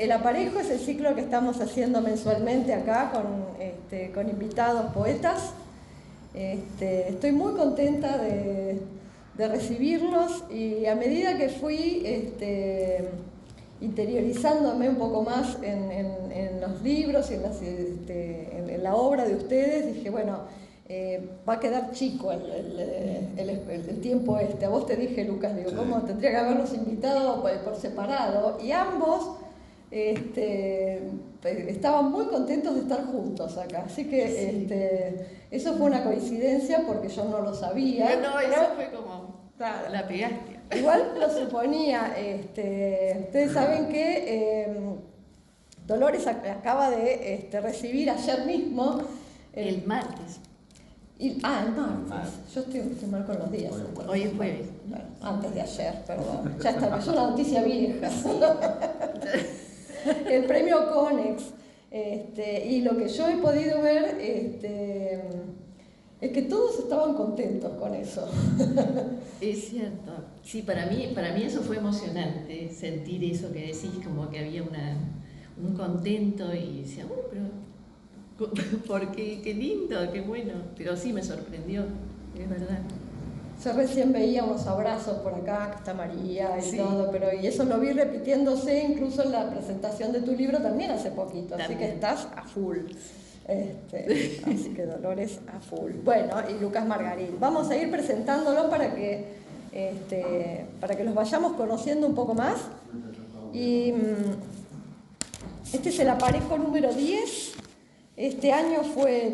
El Aparejo es el ciclo que estamos haciendo mensualmente acá con invitados poetas. Estoy muy contenta de recibirlos, y a medida que fui interiorizándome un poco más en los libros y en la obra de ustedes, dije, bueno, va a quedar chico el tiempo este. A vos te dije, Lucas, digo, ¿cómo tendría que haberlos invitado por separado? Y ambos estaban muy contentos de estar juntos acá, así que eso fue una coincidencia porque yo no lo sabía. No, eso fue como, claro, la pegaste. Igual lo suponía. Ustedes saben que Dolores acaba de recibir ayer mismo el martes. El martes. Yo estoy mal con los días. Hoy es jueves. Bueno, antes de ayer, perdón. Ya está, es una noticia vieja. El premio Conex. Y lo que yo he podido ver es que todos estaban contentos con eso. Es cierto. Sí, para mí eso fue emocionante, sentir eso que decís, como que había un contento, y decía, pero porque qué lindo, qué bueno. Pero sí me sorprendió, es verdad. Yo recién veía unos abrazos por acá, que está María y todo, y eso lo vi repitiéndose incluso en la presentación de tu libro también hace poquito, así que estás a full. Así que Dolores a full. Bueno, y Lucas Margarit. Vamos a ir presentándolos para que los vayamos conociendo un poco más. Y este es el Aparejo número 10.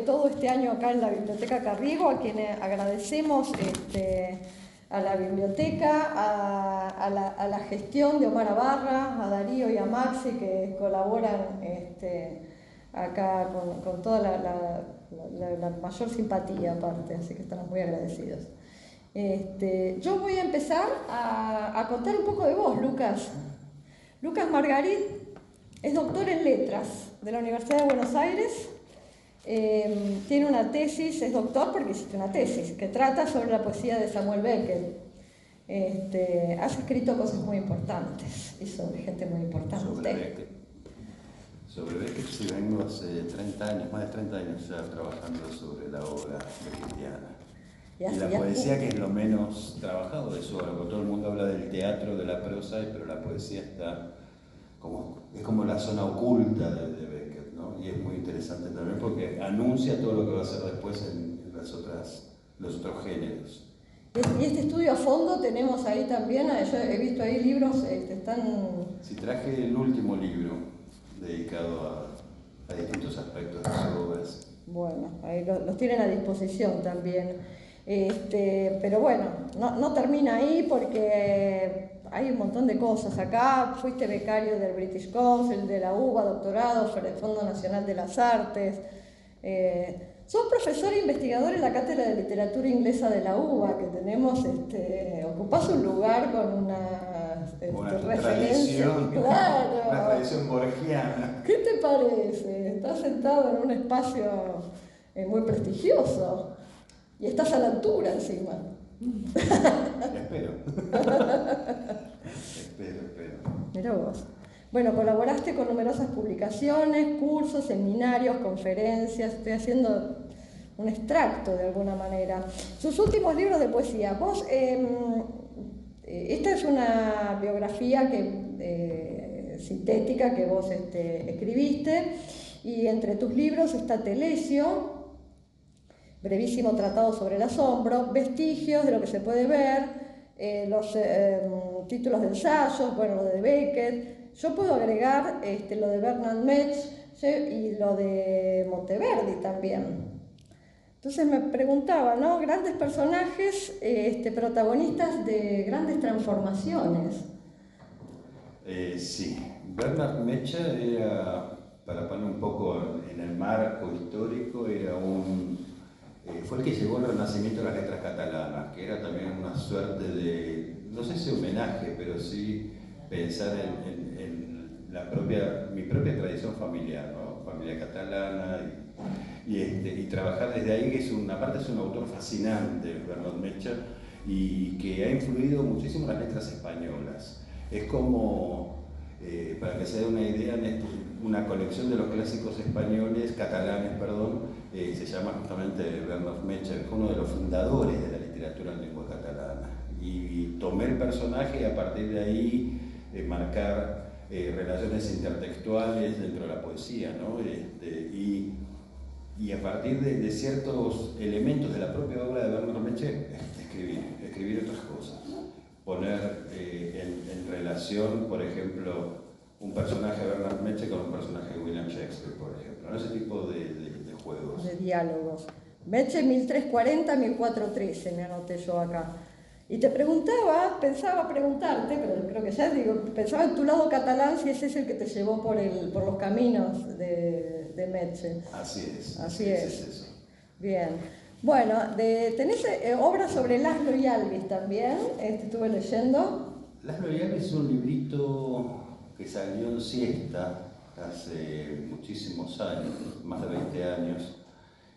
Todo este año acá en la Biblioteca Carriego, a quien agradecemos a la biblioteca, a la gestión de Omar Abarra, a Darío y a Maxi, que colaboran acá con toda la mayor simpatía aparte, así que estamos muy agradecidos. Yo voy a empezar a contar un poco de vos, Lucas. Lucas Margarit es doctor en letras de la Universidad de Buenos Aires. Tiene una tesis, es doctor porque hiciste una tesis que trata sobre la poesía de Samuel Beckett. Has escrito cosas muy importantes y sobre gente muy importante. Sobre Beckett sí vengo hace 30 años, más de 30 años ya trabajando sobre la obra cristiana. Y la poesía, que es lo menos trabajado de su obra, porque todo el mundo habla del teatro, de la prosa, pero la poesía es como la zona oculta de Beckett, ¿no? Y es muy interesante también porque anuncia todo lo que va a hacer después en los otros géneros. Y este estudio a fondo tenemos ahí también, yo he visto ahí libros, están... Sí, traje el último libro dedicado a distintos aspectos de sus obras. Bueno, ahí los tienen a disposición también. Pero bueno, no termina ahí porque hay un montón de cosas. Acá fuiste becario del British Council, de la UBA, doctorado por el Fondo Nacional de las Artes. Sos profesor e investigador en la Cátedra de Literatura Inglesa de la UBA, que tenemos, ocupás un lugar con una tradición, claro. Una tradición borgiana. ¿Qué te parece? Estás sentado en un espacio muy prestigioso. Y estás a la altura encima. Espero. Espero. Mirá vos. Bueno, colaboraste con numerosas publicaciones, cursos, seminarios, conferencias. Estoy haciendo un extracto de alguna manera. Sus últimos libros de poesía. Vos, esta es una biografía sintética que vos escribiste, y entre tus libros está Telesio, brevísimo tratado sobre el asombro, Vestigios de lo que se puede ver, los títulos de ensayos, bueno, lo de Beckett. Yo puedo agregar lo de Bernard Metz y lo de Monteverdi también. Entonces me preguntaba, ¿no? Grandes personajes, protagonistas de grandes transformaciones. Sí, Bernard Metz era, para poner un poco en el marco histórico, fue el que llevó al nacimiento de las letras catalanas, que era también una suerte de, no sé si homenaje, pero sí pensar en mi propia tradición familiar, ¿no? Familia catalana, y trabajar desde ahí, que aparte es un autor fascinante, Bernard Metz, y que ha influido muchísimo en las letras españolas. Es como Para que se dé una idea, una colección de los clásicos españoles, catalanes, perdón, se llama justamente Bernard Mecher, fue uno de los fundadores de la literatura en lengua catalana. Y tomé el personaje y a partir de ahí marcar relaciones intertextuales dentro de la poesía, ¿no? Y a partir de ciertos elementos de la propia obra de Bernard Mecher, escribir otras cosas. Poner en relación, por ejemplo, un personaje de Bernard Mecher con un personaje de William Shakespeare, por ejemplo, ¿no? Ese tipo de juegos. De diálogos. Mecher 1340-1413, me anoté yo acá. Y te preguntaba, pensaba preguntarte, pero creo que ya digo, pensaba en tu lado catalán si ese es el que te llevó por los caminos de Mecher. Así es. Así es. es. Es eso. Bien. Bueno, tenés obras sobre Laszlo y Alvis también, estuve leyendo. Laszlo y Alvis es un librito que salió en Siesta hace muchísimos años, más de 20 años,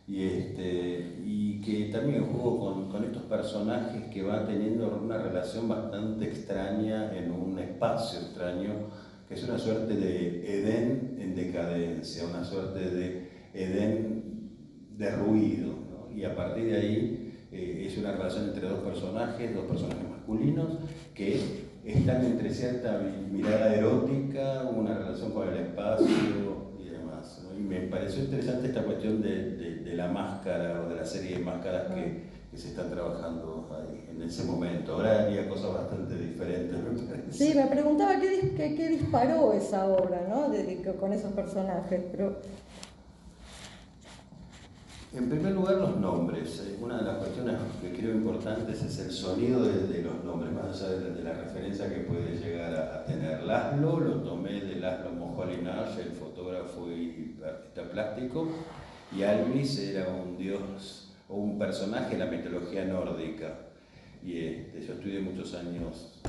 y que también jugó con estos personajes que van teniendo una relación bastante extraña en un espacio extraño, que es una suerte de Edén en decadencia, una suerte de Edén derruido, ¿no? Y a partir de ahí es una relación entre dos personajes masculinos, que están entre cierta mirada erótica, una relación con el espacio y demás, ¿no? Y me pareció interesante esta cuestión de la máscara o de la serie de máscaras que se están trabajando ahí en ese momento. Ahora haría cosas bastante diferentes, me parece. Sí, me preguntaba qué disparó esa obra, ¿no? Con esos personajes, pero... En primer lugar, los nombres. Una de las cuestiones que creo importantes es el sonido de los nombres, más allá de la referencia que puede llegar a tener. Laszlo lo tomé de Laszlo Moholy-Nagy, el fotógrafo y artista plástico, y Alvis era un dios o un personaje de la mitología nórdica. Y yo estudié muchos años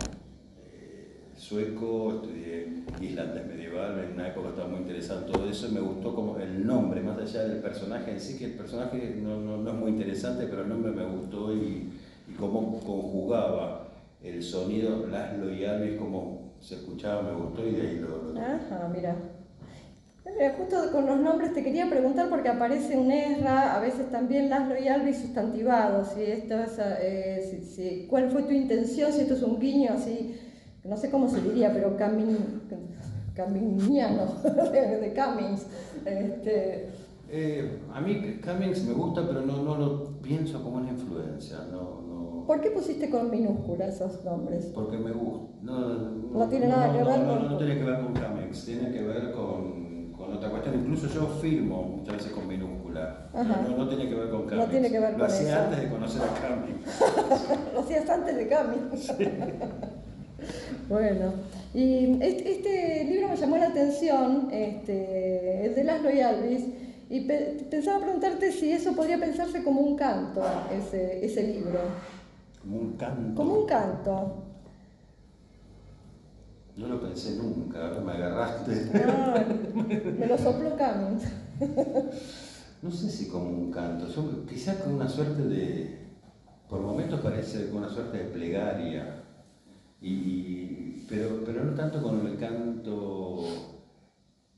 sueco, estudié islandés medieval, en una época estaba muy interesado en todo eso, y me gustó como el nombre, más allá del personaje en sí, que el personaje no es muy interesante, pero el nombre me gustó y cómo conjugaba el sonido Laszlo y Alvis, cómo se escuchaba, me gustó y de ahí lo... Ajá, mira. Mira, justo con los nombres te quería preguntar porque aparece un Ezra, a veces también Laszlo y Alvis sustantivados, si esto es, ¿cuál fue tu intención? Si esto es un guiño así, no sé cómo se diría, pero caminiano, de Cummings. A mí Cummings me gusta, pero no lo pienso como una influencia. ¿Por qué pusiste con minúscula esos nombres? Porque me gusta. No tiene nada que ver con... No tiene que ver con Cummings, tiene que ver con otra cuestión. Incluso yo firmo muchas veces con minúscula. No tiene que ver con Cummings. No tiene que ver con eso. Lo hacía antes de conocer a Cummings. Lo hacías antes de Cummings. Sí. Bueno, y este libro me llamó la atención, el de Laszlo y Alvis, y pensaba preguntarte si eso podría pensarse como un canto, ese libro. ¿Como un canto? Como un canto. No lo pensé nunca, ahora me agarraste. Me lo sopló Cummings. No sé si como un canto, quizás con una suerte de, por momentos parece como una suerte de plegaria. Pero no tanto con el canto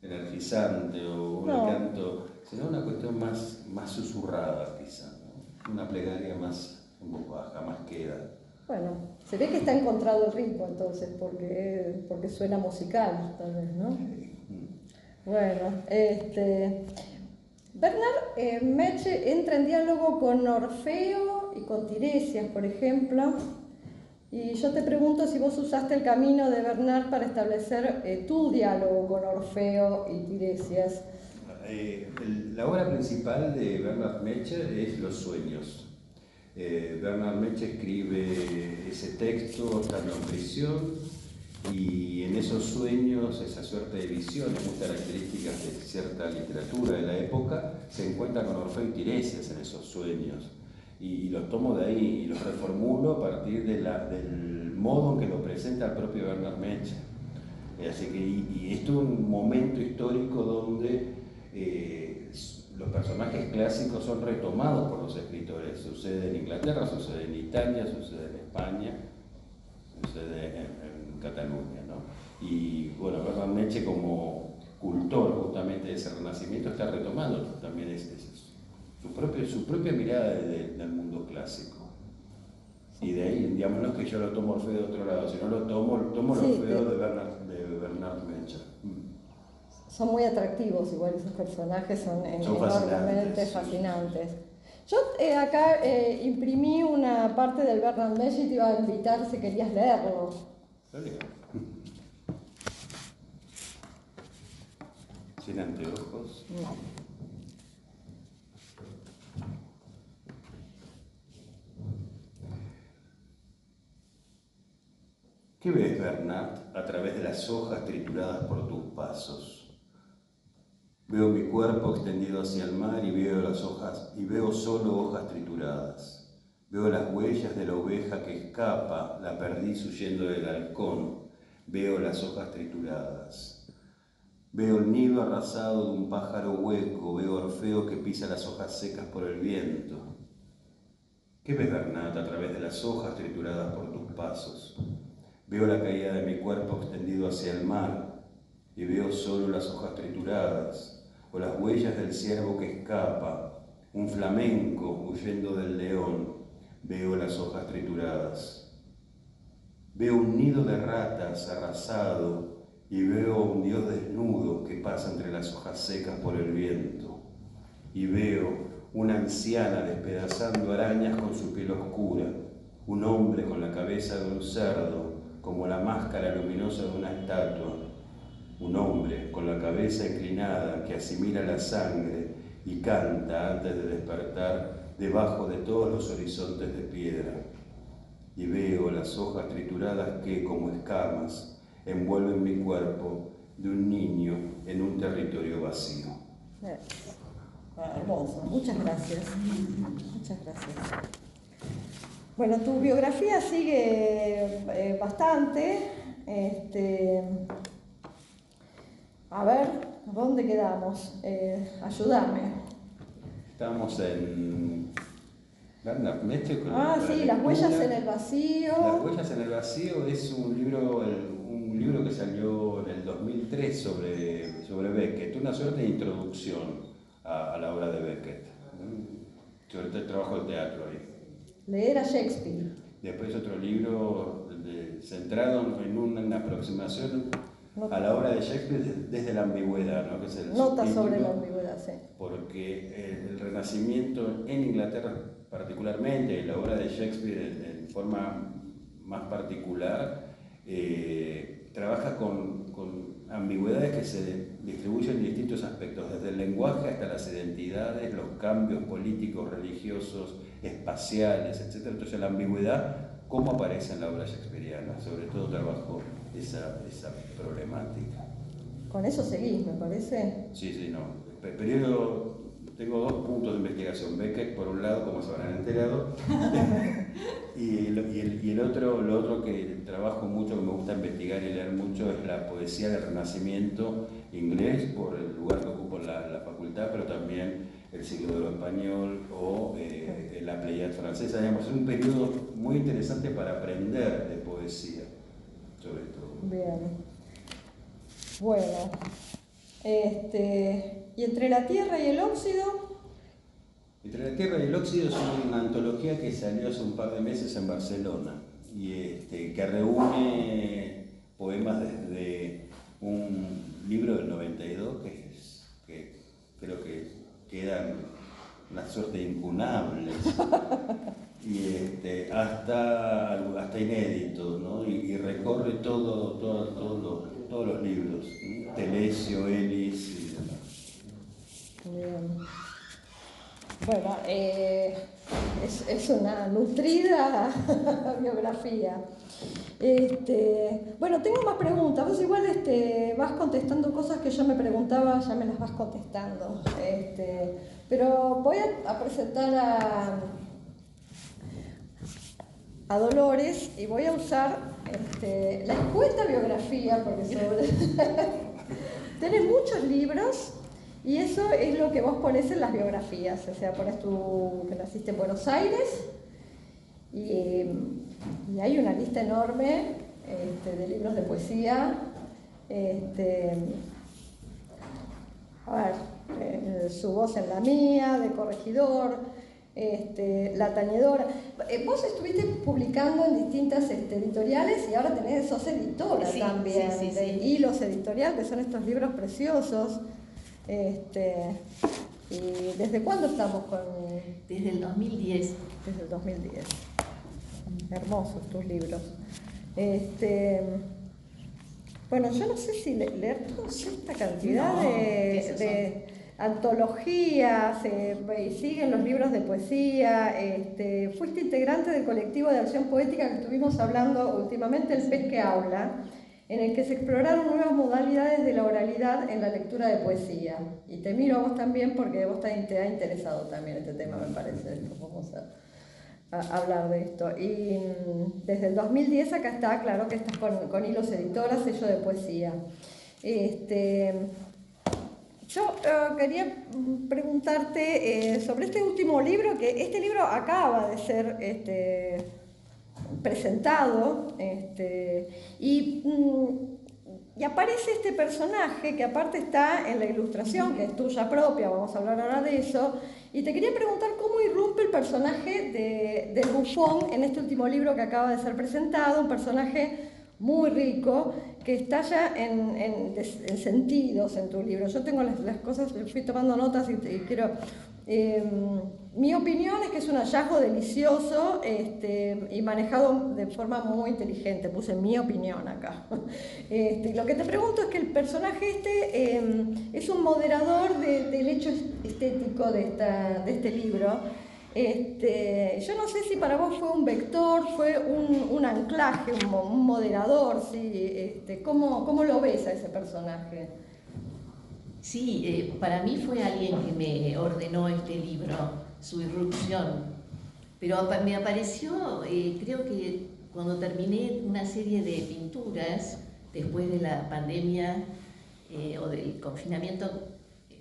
energizante o el canto, sino una cuestión más susurrada quizá, ¿no? Una plegaria más en voz baja, más queda. Bueno, se ve que está encontrado el ritmo entonces, porque suena musical tal vez, ¿no? Bueno, Bernard Mecher entra en diálogo con Orfeo y con Tiresias, por ejemplo. Y yo te pregunto si vos usaste el camino de Bernard para establecer tu diálogo con Orfeo y Tiresias. La obra principal de Bernard Mecher es Los sueños. Bernard Mecher escribe ese texto estando en prisión y en esos sueños, esa suerte de visiones muy características de cierta literatura de la época, se encuentra con Orfeo y Tiresias en esos sueños. Y los tomo de ahí y los reformulo a partir del modo en que lo presenta el propio Bernard Mecher. Así que, y esto es un momento histórico donde los personajes clásicos son retomados por los escritores. Sucede en Inglaterra, sucede en Italia, sucede en España, sucede en Cataluña, ¿no? Y bueno, Bernard Meche como cultor justamente de ese renacimiento está retomando también su propia mirada del mundo clásico. Y de ahí, digamos, no es que yo lo tomo Orfeo de otro lado, sino lo tomo Sí, Orfeo de Bernard Meche. Son muy atractivos, igual esos personajes son enormemente fascinantes. Yo acá imprimí una parte del Bernard Meche y te iba a invitar si querías leerlo. ¿Sin anteojos? No. ¿Qué ves, Bernard, a través de las hojas trituradas por tus pasos? Veo mi cuerpo extendido hacia el mar y veo solo hojas trituradas. Veo las huellas de la oveja que escapa, la perdiz huyendo del halcón. Veo las hojas trituradas. Veo el nido arrasado de un pájaro hueco. Veo a Orfeo que pisa las hojas secas por el viento. ¿Qué ves, Bernard, a través de las hojas trituradas por tus pasos? Veo la caída de mi cuerpo extendido hacia el mar y veo solo las hojas trituradas o las huellas del ciervo que escapa, un flamenco huyendo del león. Veo las hojas trituradas. Veo un nido de ratas arrasado y veo un dios desnudo que pasa entre las hojas secas por el viento. Y veo una anciana despedazando arañas con su piel oscura, un hombre con la cabeza de un cerdo, como la máscara luminosa de una estatua, un hombre con la cabeza inclinada que asimila la sangre y canta antes de despertar debajo de todos los horizontes de piedra. Y veo las hojas trituradas que, como escamas, envuelven mi cuerpo de un niño en un territorio vacío. Hermoso, muchas gracias. Muchas gracias. Bueno, tu biografía sigue bastante. A ver, ¿dónde quedamos? Ayúdame. Estamos en Bernard Meche. Sí, Las huellas en el vacío. Las huellas en el vacío es un libro que salió en el 2003 sobre Beckett, una suerte de introducción a la obra de Beckett, sobre el trabajo del teatro ahí. Leer a Shakespeare. Después otro libro centrado en una aproximación a la obra de Shakespeare desde la ambigüedad, ¿no? Que es el Nota sobre la ambigüedad, sí. Porque el Renacimiento en Inglaterra particularmente, y la obra de Shakespeare en forma más particular, trabaja con ambigüedades que se distribuyen en distintos aspectos, desde el lenguaje hasta las identidades, los cambios políticos, religiosos, espaciales, etc. Entonces la ambigüedad, ¿cómo aparece en la obra shakespeariana? Sobre todo trabajo esa problemática. Con eso seguís, me parece. Sí, no. Tengo dos puntos de investigación. Beckett, por un lado, como se habrán enterado, y lo otro que trabajo mucho, que me gusta investigar y leer mucho, es la poesía del Renacimiento inglés, por el lugar que ocupo en la facultad, pero también el siglo de oro español o la Pléiade francesa. Digamos, es un periodo muy interesante para aprender de poesía, sobre todo. Bien. Bueno. ¿Y entre la Tierra y el Óxido? Entre la Tierra y el Óxido es una antología que salió hace un par de meses en Barcelona y que reúne poemas desde un libro del 92 que creo que quedan una suerte de incunables y hasta inéditos, ¿no? Y recorre todos los libros, ¿sí? Telesio, Elis y demás. Bien. Bueno, es una nutrida biografía. Bueno, tengo más preguntas. Vos igual vas contestando cosas que yo me preguntaba, ya me las vas contestando. Pero voy a presentar a Dolores y voy a usar la escueta biografía, porque tenés muchos libros. Y eso es lo que vos pones en las biografías, o sea, pones que naciste en Buenos Aires y hay una lista enorme de libros de poesía A ver, Su voz en la mía, de Corregidor, La tañedora. Vos estuviste publicando en distintas editoriales y ahora sos editora también, de Hilos Editorial, que son estos libros preciosos. ¿Y desde cuándo estamos con...? Desde el 2010. Desde el 2010. Hermosos tus libros. Bueno, yo no sé si leer toda esta cantidad de antologías, y siguen los libros de poesía. Fuiste integrante del colectivo de acción poética que estuvimos hablando últimamente, El Pez que Habla, en el que se exploraron nuevas modalidades de la oralidad en la lectura de poesía. Y te miro a vos también porque vos te ha interesado también este tema, me parece. Vamos a hablar de esto. Y desde el 2010 acá está, claro que estás con Hilos Editora, sello de poesía. Yo quería preguntarte sobre este último libro, que este libro acaba de ser presentado, y aparece este personaje que aparte está en la ilustración, que es tuya propia, vamos a hablar ahora de eso, y te quería preguntar cómo irrumpe el personaje del bufón en este último libro que acaba de ser presentado, un personaje muy rico, que estalla en sentidos en tu libro. Yo tengo las cosas, fui tomando notas y quiero... mi opinión es que es un hallazgo delicioso y manejado de forma muy inteligente. Puse mi opinión acá. Y lo que te pregunto es que el personaje es un moderador del hecho estético de este libro. Yo no sé si para vos fue un vector, fue un anclaje, un moderador, ¿sí? ¿Cómo lo ves a ese personaje? Sí, para mí fue alguien que me ordenó este libro, su irrupción, pero me apareció, creo que cuando terminé una serie de pinturas, después de la pandemia o del confinamiento,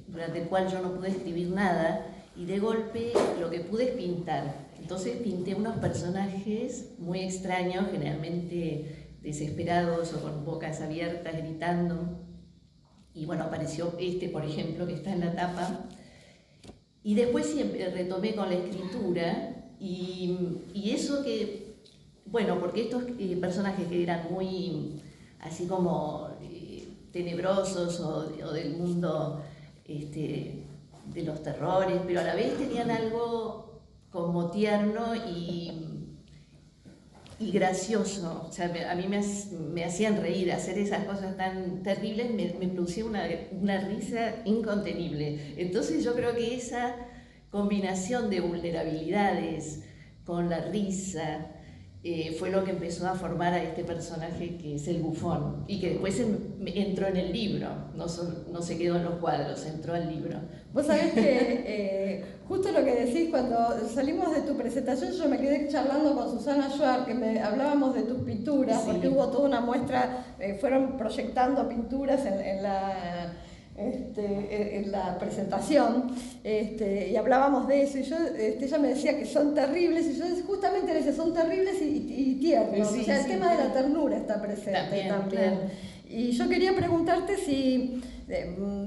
durante el cual yo no pude escribir nada, y de golpe lo que pude es pintar. Entonces pinté unos personajes muy extraños, generalmente desesperados o con bocas abiertas, gritando. Y bueno, apareció por ejemplo, que está en la tapa. Y después siempre retomé con la escritura y eso que, bueno, porque estos personajes que eran muy así como tenebrosos o del mundo de los terrores, pero a la vez tenían algo como tierno y gracioso. O sea, a mí me hacían reír. Hacer esas cosas tan terribles me producía una risa incontenible. Entonces yo creo que esa combinación de vulnerabilidades con la risa fue lo que empezó a formar a este personaje que es el bufón y que después entró en el libro, no se quedó en los cuadros, entró al libro. Vos sabés que justo lo que decís, cuando salimos de tu presentación yo me quedé charlando con Susana Schwartz, que hablábamos de tus pinturas, sí. Porque hubo toda una muestra, fueron proyectando pinturas en la presentación, y hablábamos de eso, y ella me decía que son terribles, y yo justamente le decía, son terribles y tiernos, sí, o sea, el tema de la ternura está presente también. Claro. Y yo quería preguntarte si,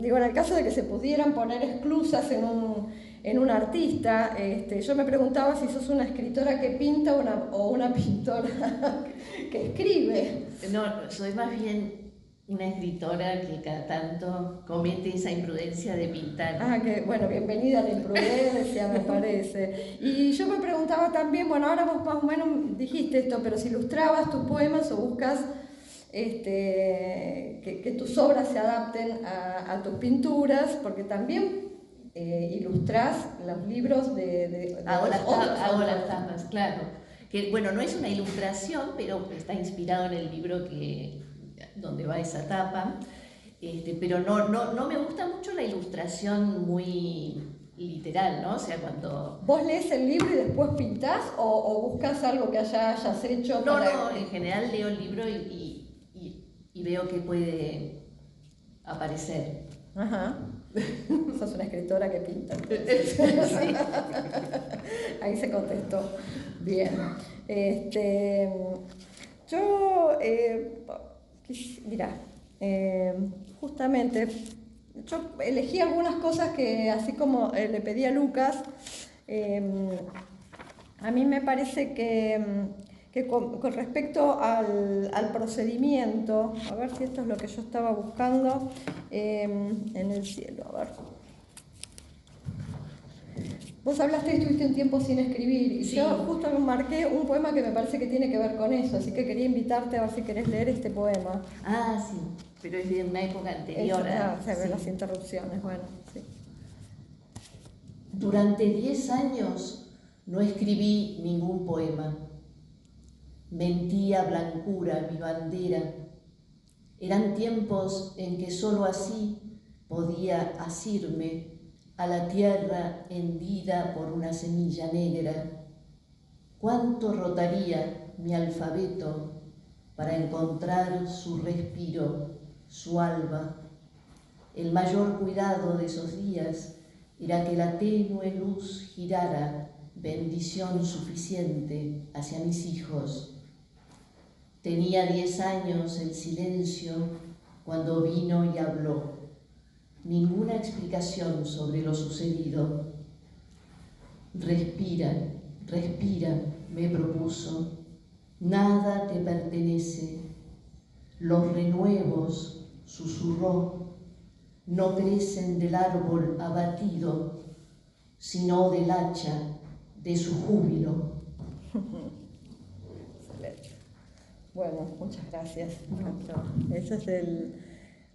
digo, en el caso de que se pudieran poner esclusas en un artista, yo me preguntaba si sos una escritora que pinta o una pintora que escribe. No, soy más bien una escritora que cada tanto comete esa imprudencia de pintar. Ah, que bueno, bienvenida a la imprudencia, me parece. Y yo me preguntaba también, bueno, ahora vos más o menos dijiste esto, pero si ilustrabas tus poemas o buscas que tus obras se adapten a tus pinturas, porque también ilustrás los libros hago las tapas, claro. Que bueno, no es una ilustración, pero está inspirado en el libro donde va esa tapa, pero no me gusta mucho la ilustración muy literal, ¿no? O sea, cuando... ¿Vos lees el libro y después pintás o buscas algo que hayas hecho? No, en general leo el libro y veo que puede aparecer. Ajá. Sos una escritora que pinta. Sí. Ahí se contestó. Bien. Yo... mirá, justamente, yo elegí algunas cosas que, así como le pedí a Lucas, a mí me parece que con respecto al procedimiento, a ver si esto es lo que yo estaba buscando, en el cielo, a ver. Vos hablaste y estuviste un tiempo sin escribir, y Sí. yo justo marqué un poema que me parece que tiene que ver con eso, así que quería invitarte a ver si querés leer este poema. Ah, sí, pero es de una época anterior. Se ven Sí. las interrupciones, bueno, sí. Durante 10 años no escribí ningún poema. Mentía blancura mi bandera. Eran tiempos en que sólo así podía asirme a la tierra hendida por una semilla negra. ¿Cuánto rotaría mi alfabeto para encontrar su respiro, su alba? El mayor cuidado de esos días era que la tenue luz girara, bendición suficiente hacia mis hijos. Tenía 10 años el silencio cuando vino y habló. Ninguna explicación sobre lo sucedido. Respira, respira, me propuso. Nada te pertenece. Los renuevos, susurró, no crecen del árbol abatido, sino del hacha de su júbilo. Excelente. Bueno, muchas gracias. Ese es el...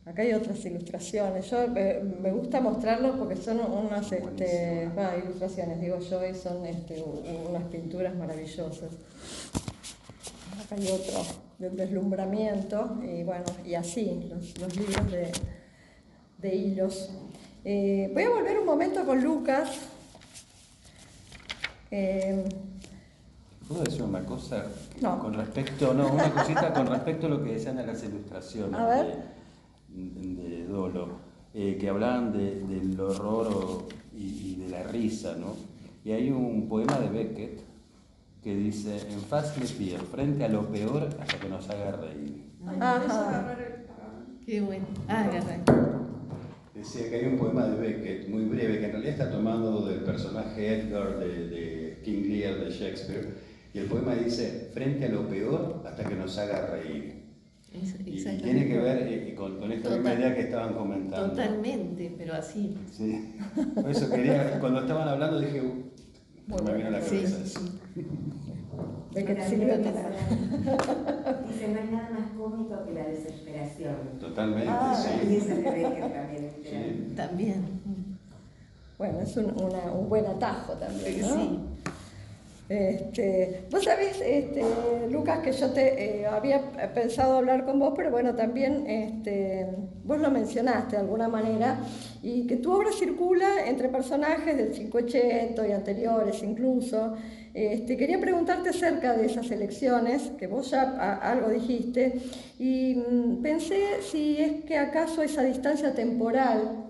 Acá hay otras ilustraciones. Yo me gusta mostrarlos porque son unas ilustraciones, digo yo, y son unas pinturas maravillosas. Acá hay otro del deslumbramiento, y bueno, y así, los libros de hilos. Voy a volver un momento con Lucas. ¿Puedo decir una cosa? No. Con respecto, una cosita con respecto a lo que decían en las ilustraciones A ver. de Dolo, que hablaban del horror y de la risa, ¿no? Y hay un poema de Beckett que dice: en faz le pie, frente a lo peor hasta que nos haga reír. Ajá. Qué bueno. Agarra. Decía que hay un poema de Beckett muy breve que en realidad está tomado del personaje Edgar de King Lear de Shakespeare, y el poema dice: frente a lo peor hasta que nos haga reír. Y tiene que ver con esta misma idea que estaban comentando. Totalmente, pero así. Sí. Por eso quería, cuando estaban hablando dije, me vino a la cabeza eso. Beckett sirve Dice, no hay nada más cómico que la desesperación. Totalmente, Y sí. eso es de Beckett también. Sí. También. Bueno, es un buen atajo también, ¿no? Sí. Vos sabés, Lucas, que yo te había pensado hablar con vos, pero bueno, también vos lo mencionaste de alguna manera, y que tu obra circula entre personajes del 580 y anteriores incluso. Quería preguntarte acerca de esas elecciones, que vos ya algo dijiste, y pensé si es que acaso esa distancia temporal,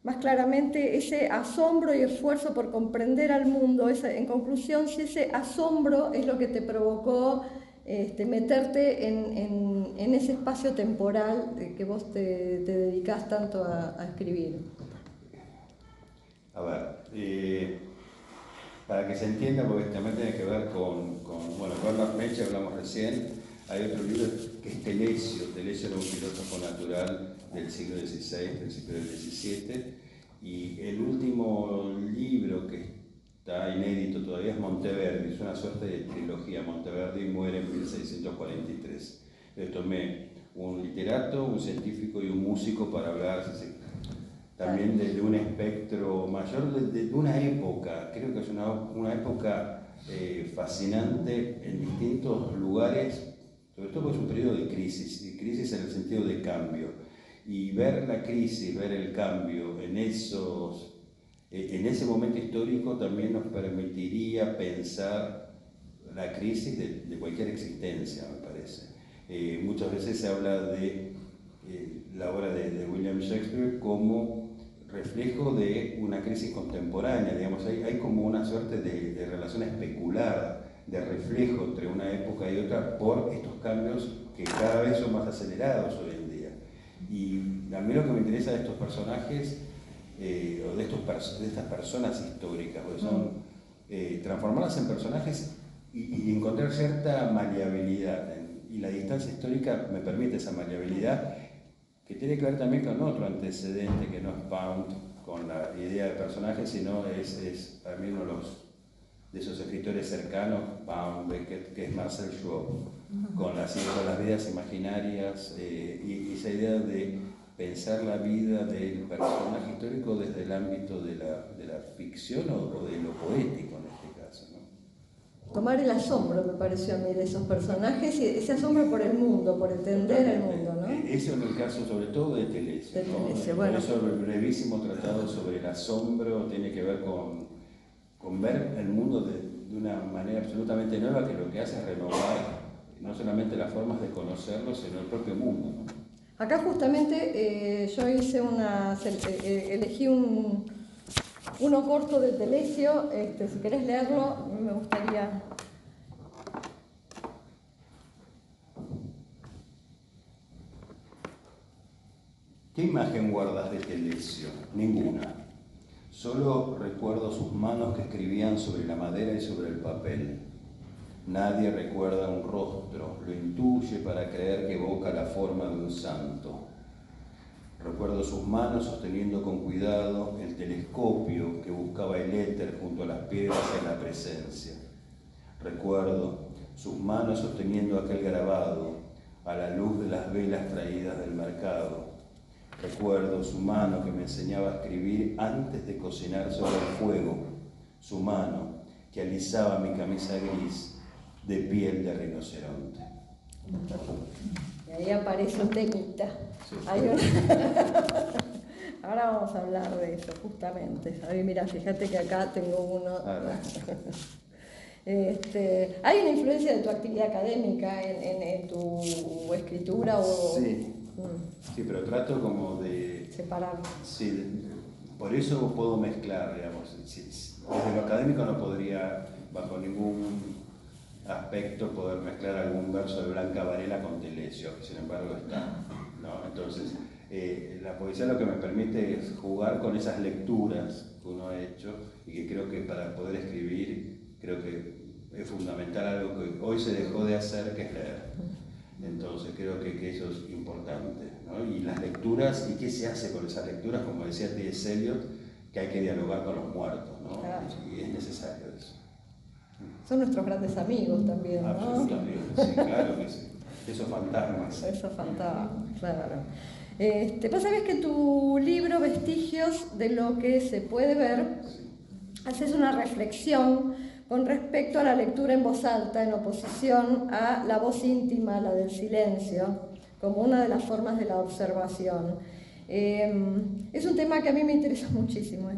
más claramente ese asombro y esfuerzo por comprender al mundo, en conclusión, si ese asombro es lo que te provocó meterte en ese espacio temporal que vos te dedicás tanto a escribir. A ver, para que se entienda, porque también tiene que ver con Bernard Meche, hablamos recién. Hay otro libro que es Telesio. Telesio era un filósofo natural del siglo XVI, principio del XVII, y el último libro que está inédito todavía es Monteverdi, es una suerte de trilogía. Monteverdi muere en 1643. Yo tomé un literato, un científico y un músico para hablar también de un espectro mayor, de una época. Creo que es una época fascinante en distintos lugares, sobre todo porque es un periodo de crisis en el sentido de cambio. Y ver la crisis, ver el cambio en ese momento histórico también nos permitiría pensar la crisis de cualquier existencia, me parece. Muchas veces se habla de la obra de William Shakespeare como reflejo de una crisis contemporánea, digamos, hay como una suerte de relación especulada, de reflejo entre una época y otra por estos cambios que cada vez son más acelerados hoy en día. Y a mí lo que me interesa de estos personajes, o de estas personas históricas, porque son transformarlas en personajes y encontrar cierta maleabilidad. Y la distancia histórica me permite esa maleabilidad, que tiene que ver también con otro antecedente que no es Pound con la idea de personaje, sino es para mí uno de esos escritores cercanos, Pound, Beckett, que es Marcel Schwab, con las vidas imaginarias y esa idea de pensar la vida del personaje histórico desde el ámbito de la ficción o de lo poético en este caso, ¿no? Tomar el asombro, me pareció a mí, de esos personajes, y ese asombro por el mundo, por entender el mundo, ¿no? Eso en el caso sobre todo de Telesio, ¿no? Bueno. Por eso el brevísimo tratado sobre el asombro tiene que ver con ver el mundo de una manera absolutamente nueva, que lo que hace es renovar no solamente las formas de conocerlo, sino el propio mundo, ¿no? Acá justamente yo hice elegí uno corto de Telesio, si querés leerlo, me gustaría. ¿Qué imagen guardas de Telesio? Ninguna. Solo recuerdo sus manos que escribían sobre la madera y sobre el papel. Nadie recuerda un rostro, lo intuye para creer que evoca la forma de un santo. Recuerdo sus manos sosteniendo con cuidado el telescopio que buscaba el éter junto a las piedras en la presencia. Recuerdo sus manos sosteniendo aquel grabado a la luz de las velas traídas del mercado. Recuerdo su mano que me enseñaba a escribir antes de cocinar sobre el fuego. Su mano que alisaba mi camisa gris de piel de rinoceronte. Y ahí aparece un temita. Sí. Ahora vamos a hablar de eso, justamente. A ver, mira, fíjate que acá tengo uno. ¿Hay una influencia de tu actividad académica en tu escritura? Sí. Sí, pero trato como de separar. Sí, por eso puedo mezclar, digamos. Desde lo académico no podría, bajo ningún aspecto, poder mezclar algún verso de Blanca Varela con Telesio, que sin embargo está, ¿no? Entonces, la poesía lo que me permite es jugar con esas lecturas que uno ha hecho y que creo que para poder escribir, creo que es fundamental algo que hoy se dejó de hacer, que es leer. Entonces creo que eso es importante, ¿no? Y las lecturas, ¿y qué se hace con esas lecturas? Como decía T.S. Eliot, que hay que dialogar con los muertos, ¿no? Claro. Y es necesario eso. Son nuestros grandes amigos también, ¿no? Absolutamente, sí, claro que sí. Esos fantasmas. Esos fantasmas, claro. Vos sabés que tu libro, Vestigios de lo que se puede ver, haces una reflexión con respecto a la lectura en voz alta, en oposición a la voz íntima, la del silencio, como una de las formas de la observación. Es un tema que a mí me interesa muchísimo.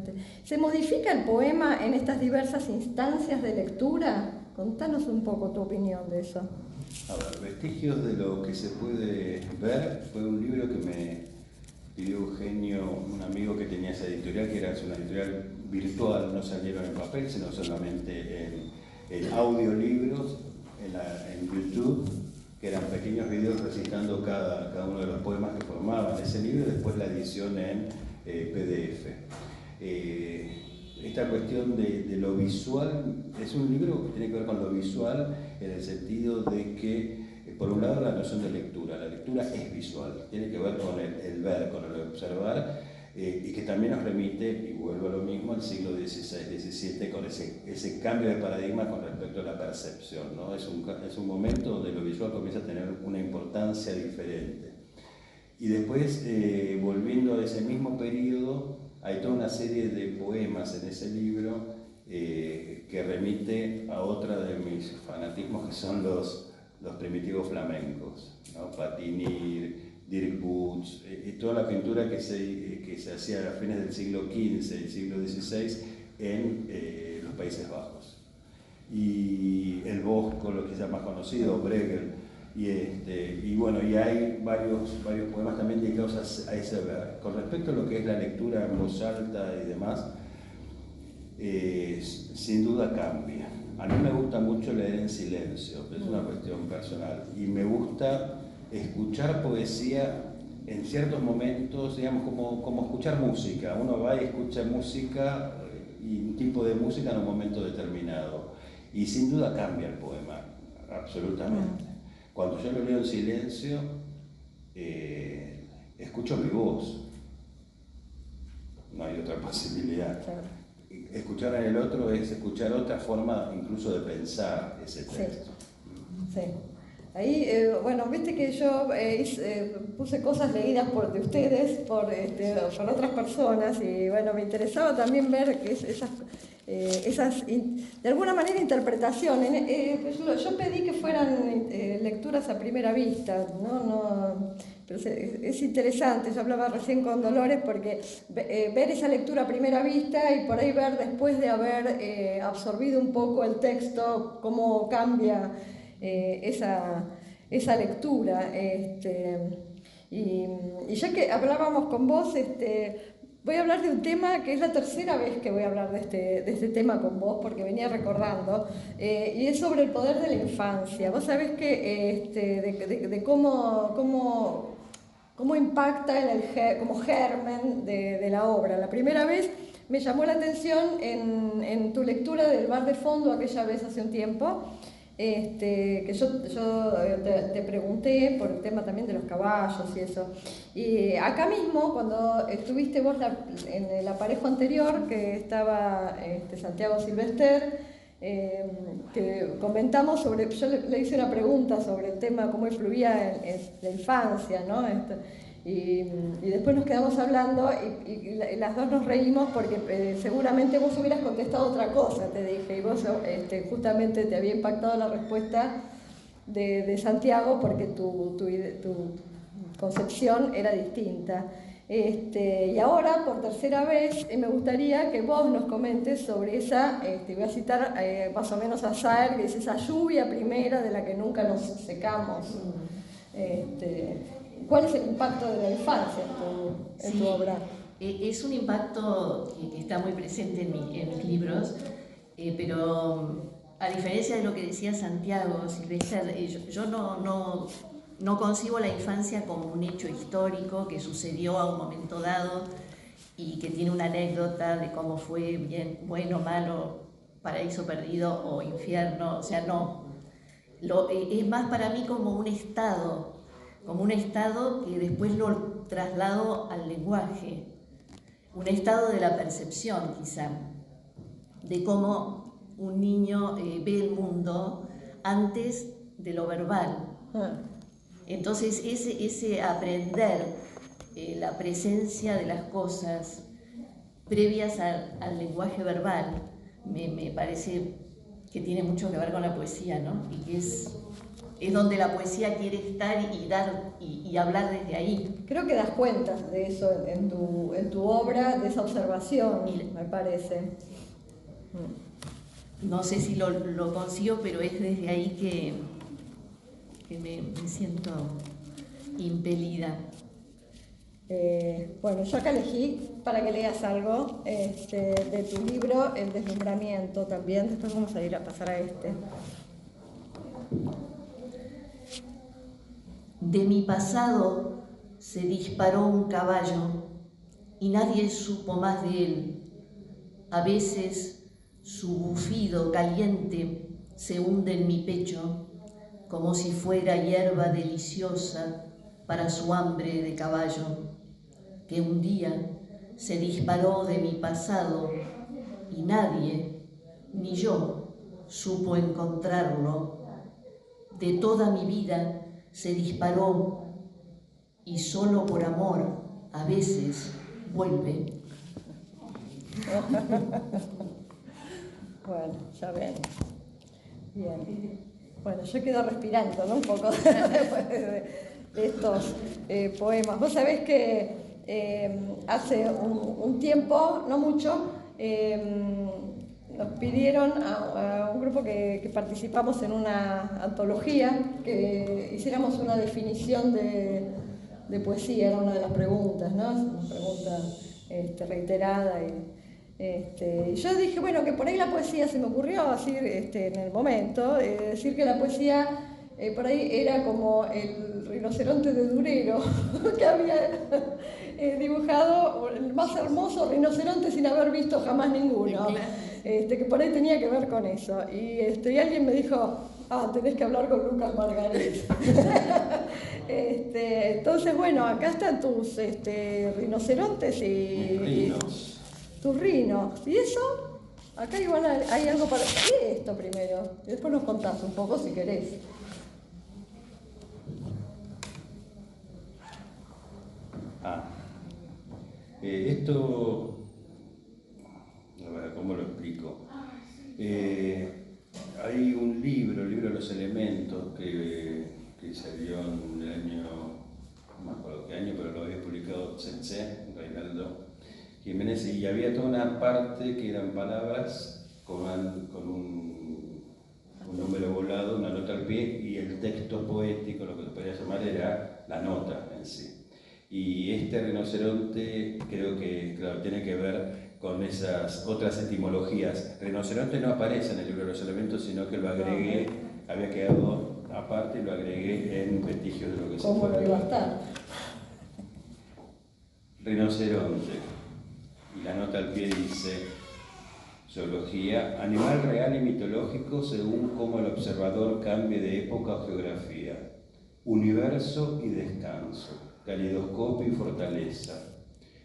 ¿Se modifica el poema en estas diversas instancias de lectura? Contanos un poco tu opinión de eso. A ver, Vestigios de lo que se puede ver fue un libro que me pidió Eugenio, un amigo que tenía esa editorial, que era una editorial virtual, no salieron en papel, sino solamente en audiolibros, en YouTube, que eran pequeños videos recitando cada uno de los poemas que formaban ese libro, y después la edición en PDF. Esta cuestión de lo visual, es un libro que tiene que ver con lo visual en el sentido de que, por un lado, la noción de lectura. La lectura es visual, tiene que ver con el ver, con el observar, y que también nos remite, y vuelvo a lo mismo, al siglo XVI, XVII, con ese cambio de paradigma con respecto a la percepción, ¿no? Es un momento donde lo visual comienza a tener una importancia diferente. Y después, volviendo a ese mismo periodo, hay toda una serie de poemas en ese libro que remite a otra de mis fanatismos, que son los primitivos flamencos, ¿no? Patinir, Dirk Boots, toda la pintura que se hacía a fines del siglo XV y siglo XVI en los Países Bajos. Y el Bosco, lo que es más conocido, Bruegel, y bueno, y hay varios poemas también dedicados a ese ver. Con respecto a lo que es la lectura en voz alta y demás, sin duda cambia. A mí me gusta mucho leer en silencio, es una cuestión personal, y me gusta escuchar poesía en ciertos momentos, digamos, como escuchar música. Uno va y escucha música y un tipo de música en un momento determinado. Y sin duda cambia el poema, absolutamente. Cuando yo lo leo en silencio, escucho mi voz. No hay otra posibilidad. Escuchar en el otro es escuchar otra forma incluso de pensar ese texto. Sí. Ahí, bueno, viste que yo puse cosas leídas de ustedes por otras personas y bueno, me interesaba también ver que esas de alguna manera interpretaciones. Yo pedí que fueran lecturas a primera vista, ¿no? Pero es interesante, yo hablaba recién con Dolores porque ver esa lectura a primera vista y por ahí ver después de haber absorbido un poco el texto, cómo cambia esa lectura. Y ya que hablábamos con vos, voy a hablar de un tema que es la tercera vez que voy a hablar de este tema con vos, porque venía recordando, y es sobre el poder de la infancia. Vos sabés que de cómo impacta como germen de la obra. La primera vez me llamó la atención en tu lectura del Bar de Fondo, aquella vez hace un tiempo, que yo te pregunté por el tema también de los caballos y eso. Y acá mismo, cuando estuviste vos en el aparejo anterior, que estaba Santiago Silvester, que comentamos sobre, yo le hice una pregunta sobre el tema, cómo influía en la infancia, ¿no? Y después nos quedamos hablando y las dos nos reímos porque seguramente vos hubieras contestado otra cosa, te dije, y vos justamente te había impactado la respuesta de Santiago porque tu concepción era distinta. Y ahora, por tercera vez, me gustaría que vos nos comentes sobre esa, voy a citar más o menos a Saer, que dice esa lluvia primera de la que nunca nos secamos. ¿Cuál es el impacto de la infancia en tu obra? Es un impacto que está muy presente en mis libros, pero a diferencia de lo que decía Santiago Silvester, yo no concibo la infancia como un hecho histórico que sucedió a un momento dado y que tiene una anécdota de cómo fue bien, bueno, malo, paraíso perdido o infierno. O sea, no. Es más para mí como un estado que después lo traslado al lenguaje, un estado de la percepción quizá, de cómo un niño ve el mundo antes de lo verbal. Entonces ese aprender la presencia de las cosas previas al lenguaje verbal me parece que tiene mucho que ver con la poesía, ¿no? Y que es donde la poesía quiere estar y hablar desde ahí. Creo que das cuenta de eso en tu obra, de esa observación, me parece. No sé si lo consigo, pero es desde ahí que me siento impelida. Bueno, yo acá elegí para que leas algo de tu libro, El deslumbramiento también. Después vamos a ir a pasar a este. De mi pasado se disparó un caballo y nadie supo más de él. A veces su bufido caliente se hunde en mi pecho como si fuera hierba deliciosa para su hambre de caballo, que un día se disparó de mi pasado y nadie, ni yo, supo encontrarlo. De toda mi vida se disparó y solo por amor a veces vuelve. Bueno, ya ven. Bien. Bueno, yo quedo respirando, ¿no? Un poco después de estos poemas. Vos sabés que hace un tiempo, no mucho, nos pidieron a un grupo que participamos en una antología que hiciéramos una definición de poesía, era una de las preguntas, ¿no? Una pregunta reiterada y yo dije, bueno, que por ahí la poesía se me ocurrió decir en el momento, decir que la poesía por ahí era como el rinoceronte de Durero, que había dibujado el más hermoso rinoceronte sin haber visto jamás ninguno. Claro. Que por ahí tenía que ver con eso. Y alguien me dijo, tenés que hablar con Lucas Margarit. Entonces, bueno, acá están tus rinocerontes y Rinos. tus rinos. ¿Y eso? Acá igual hay algo para... ¿Qué es esto primero? Y después nos contás un poco si querés. Esto, a ver, ¿cómo lo explico? Hay un libro, el libro de los elementos, que salió en el año, no me acuerdo qué año, pero lo había publicado Sensei, Reinaldo Jiménez, y había toda una parte que eran palabras con un número volado, una nota al pie, y el texto poético, lo que se podría llamar, era la nota en sí. Y este rinoceronte creo que, claro, tiene que ver con esas otras etimologías. Rinoceronte no aparece en el libro de los elementos, sino que lo agregué, había quedado aparte y lo agregué en vestigios de lo que se ¿Cómo fue. lo iba a estar? Rinoceronte. Y la nota al pie dice: zoología, animal real y mitológico según cómo el observador cambie de época o geografía. Universo y descanso, calidoscopio y fortaleza.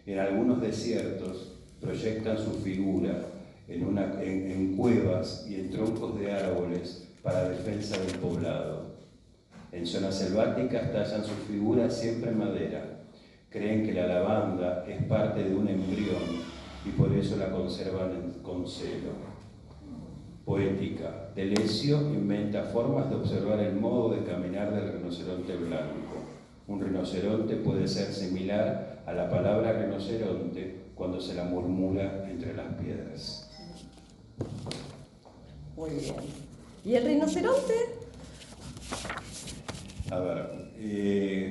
En algunos desiertos proyectan su figura en cuevas y en troncos de árboles para defensa del poblado. En zonas selváticas tallan su figura siempre en madera. Creen que la lavanda es parte de un embrión y por eso la conservan con celo. Poética. Delesio inventa formas de observar el modo de caminar del rinoceronte blanco. Un rinoceronte puede ser similar a la palabra rinoceronte cuando se la murmura entre las piedras. Muy bien. ¿Y el rinoceronte? A ver,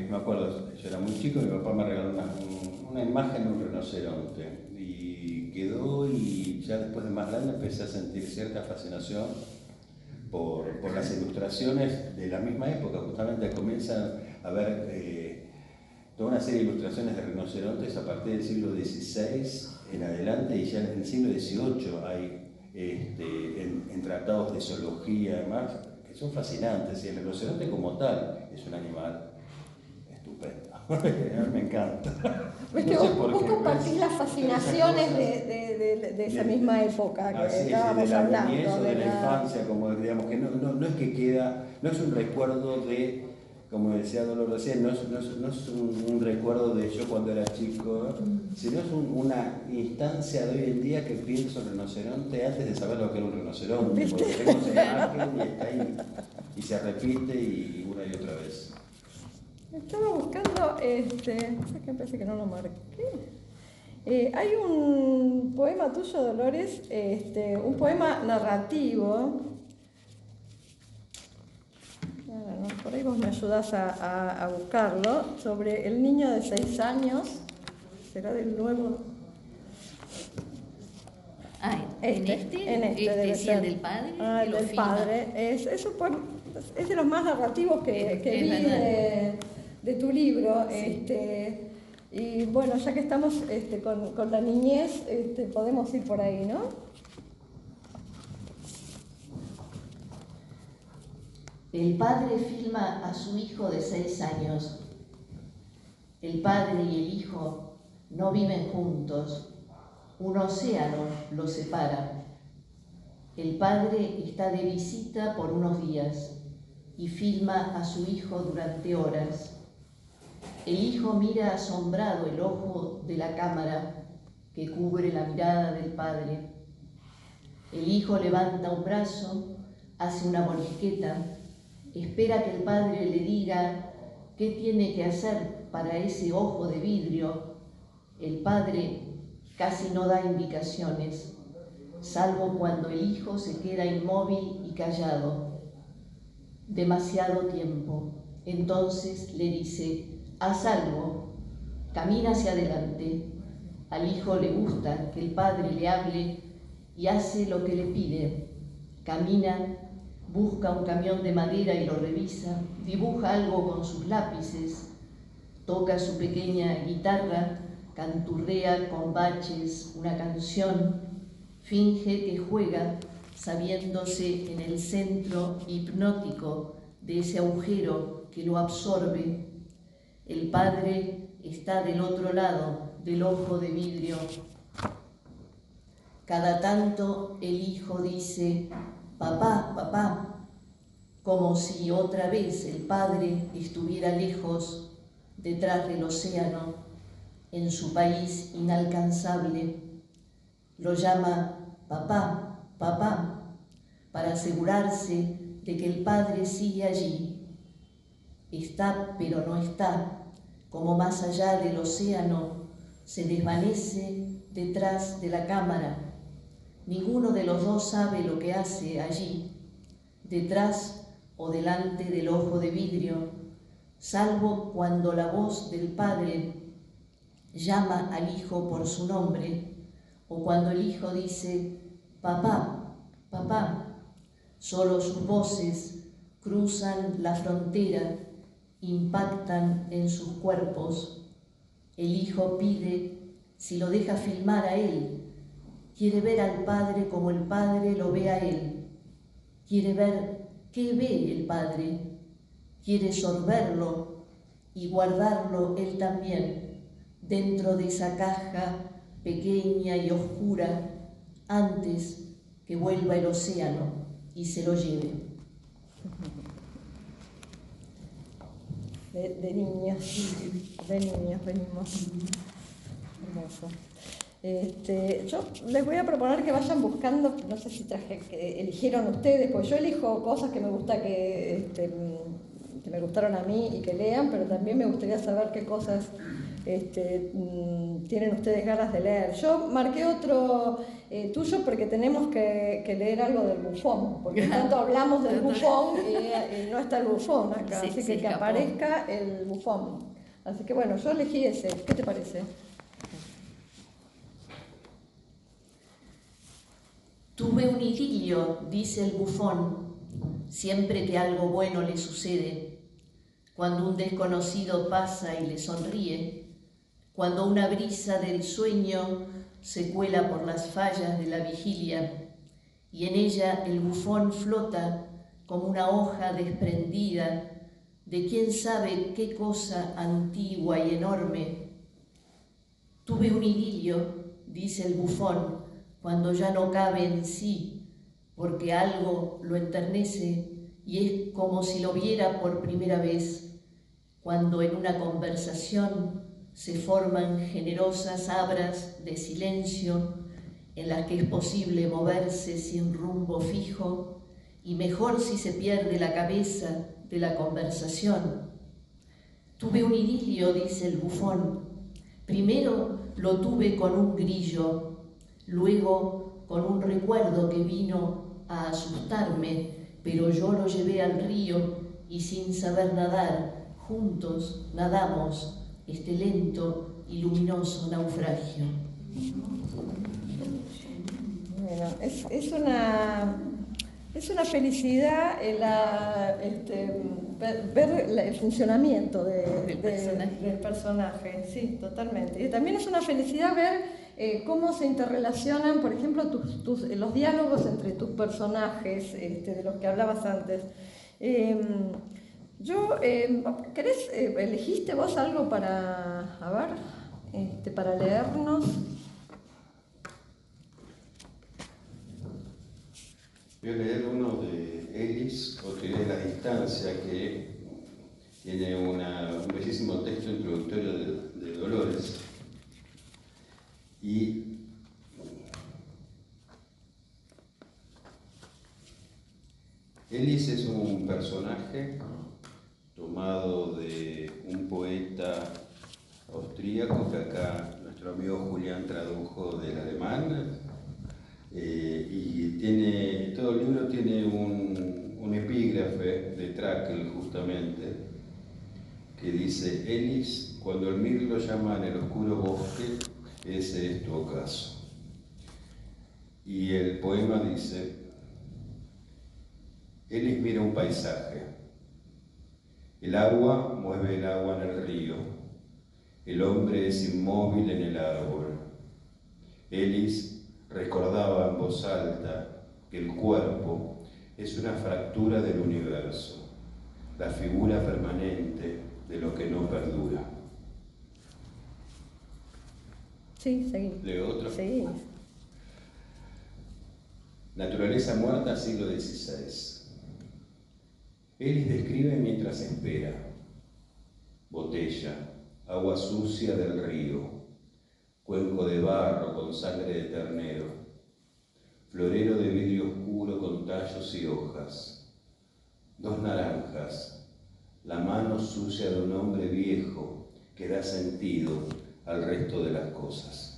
me acuerdo, yo era muy chico y mi papá me regaló una imagen de un rinoceronte y quedó, y ya después de más grande empecé a sentir cierta fascinación por las ilustraciones de la misma época. Justamente comienzan a ver toda una serie de ilustraciones de rinocerontes a partir del siglo XVI en adelante, y ya en el siglo XVIII hay en tratados de zoología y demás, que son fascinantes, y el rinoceronte como tal es un animal estupendo. Me encanta. Es que vos compartís las fascinaciones de esa misma época que estábamos de la hablando. niñez o de la infancia, como digamos, que no es que queda, no es un recuerdo de, como decía Dolor recién, no es un recuerdo de yo cuando era chico, sino es una instancia de hoy en día que pienso en rinoceronte antes de saber lo que era un rinoceronte, porque tengo esa imagen y está ahí, y se repite y una y otra vez. Estaba buscando, que parece que no lo marqué. Hay un poema tuyo, Dolores, un poema narrativo. Por ahí vos me ayudás a buscarlo, sobre el niño de 6 años. ¿Será del nuevo? En este debe sí, ser. el del padre. El del padre. Es de los más narrativos que vi de tu libro. Sí. Y bueno, ya que estamos con la niñez, podemos ir por ahí, ¿no? El padre filma a su hijo de 6 años. El padre y el hijo no viven juntos. Un océano los separa. El padre está de visita por unos días y filma a su hijo durante horas. El hijo mira asombrado el ojo de la cámara que cubre la mirada del padre. El hijo levanta un brazo, hace una morisqueta, espera que el padre le diga qué tiene que hacer para ese ojo de vidrio. El padre casi no da indicaciones, salvo cuando el hijo se queda inmóvil y callado. Demasiado tiempo. Entonces le dice: haz algo, camina hacia adelante. Al hijo le gusta que el padre le hable y hace lo que le pide. Camina, Busca un camión de madera y lo revisa, dibuja algo con sus lápices, toca su pequeña guitarra, canturrea con baches una canción, finge que juega, sabiéndose en el centro hipnótico de ese agujero que lo absorbe. El padre está del otro lado del ojo de vidrio. Cada tanto el hijo dice: papá, papá, como si otra vez el padre estuviera lejos, detrás del océano, en su país inalcanzable. Lo llama papá, papá, para asegurarse de que el padre sigue allí. Está, pero no está, como más allá del océano, se desvanece detrás de la cámara. Ninguno de los dos sabe lo que hace allí, detrás o delante del ojo de vidrio, salvo cuando la voz del padre llama al hijo por su nombre, o cuando el hijo dice: papá, papá. Solo sus voces cruzan la frontera, impactan en sus cuerpos. El hijo pide si lo deja filmar a él. Quiere ver al padre como el padre lo ve a él. Quiere ver qué ve el padre. Quiere sorberlo y guardarlo él también dentro de esa caja pequeña y oscura antes que vuelva el océano y se lo lleve. De niños venimos. Hermoso. Yo les voy a proponer que vayan buscando, no sé si que eligieron ustedes, pues yo elijo cosas que me gusta que me gustaron a mí y que lean, pero también me gustaría saber qué cosas tienen ustedes ganas de leer. Yo marqué otro tuyo porque tenemos que leer algo del Bufón, porque tanto hablamos del Bufón y no está el Bufón acá, Sí, así sí, que aparezca el Bufón. Así que bueno, yo elegí ese. ¿Qué te parece? Tuve un idilio, dice el Bufón, siempre que algo bueno le sucede, cuando un desconocido pasa y le sonríe, cuando una brisa del sueño se cuela por las fallas de la vigilia, y en ella el Bufón flota como una hoja desprendida de quién sabe qué cosa antigua y enorme. Tuve un idilio, dice el Bufón, cuando ya no cabe en sí, porque algo lo enternece y es como si lo viera por primera vez, cuando en una conversación se forman generosas abras de silencio en las que es posible moverse sin rumbo fijo y mejor si se pierde la cabeza de la conversación. Tuve un idilio, dice el Bufón. Primero lo tuve con un grillo, luego con un recuerdo que vino a asustarme, pero yo lo llevé al río y sin saber nadar, juntos nadamos este lento y luminoso naufragio. Bueno, es una felicidad ver el funcionamiento del personaje, sí, totalmente. Y también es una felicidad ver cómo se interrelacionan, por ejemplo, los diálogos entre tus personajes, de los que hablabas antes. ¿Elegiste vos algo para leernos? Voy a leer uno de Ellis, porque es La distancia, que tiene un bellísimo texto introductorio de Dolores. Y Ellis es un personaje tomado de un poeta austríaco que acá nuestro amigo Julián tradujo del alemán. Y todo el libro tiene un epígrafe de Trakl, justamente, que dice: Ellis, cuando el mirlo llama en el oscuro bosque, ese es tu ocaso. Y el poema dice: Elis mira un paisaje. El agua mueve el agua en el río. El hombre es inmóvil en el árbol. Elis recordaba en voz alta que el cuerpo es una fractura del universo, la figura permanente de lo que no perdura. Sí, seguí. ¿Leo otro? Sí. Naturaleza muerta, siglo XVI. Elis describe mientras espera. Botella, agua sucia del río, cuenco de barro con sangre de ternero, florero de vidrio oscuro con tallos y hojas, 2 naranjas, la mano sucia de un hombre viejo que da sentido al resto de las cosas.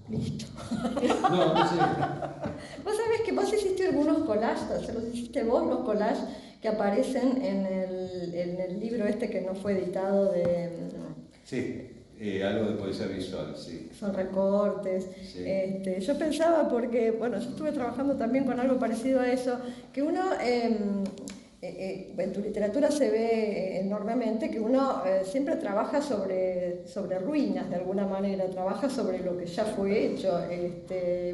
Listo. No sé. Vos sabés que vos hiciste algunos collages, se los hiciste vos, los collages que aparecen en el libro este que no fue editado de... Sí, algo de poesía visual, sí. Son recortes. Sí. Yo pensaba, porque, bueno, yo estuve trabajando también con algo parecido a eso, que uno... en tu literatura se ve enormemente que uno siempre trabaja sobre ruinas de alguna manera, trabaja sobre lo que ya fue hecho.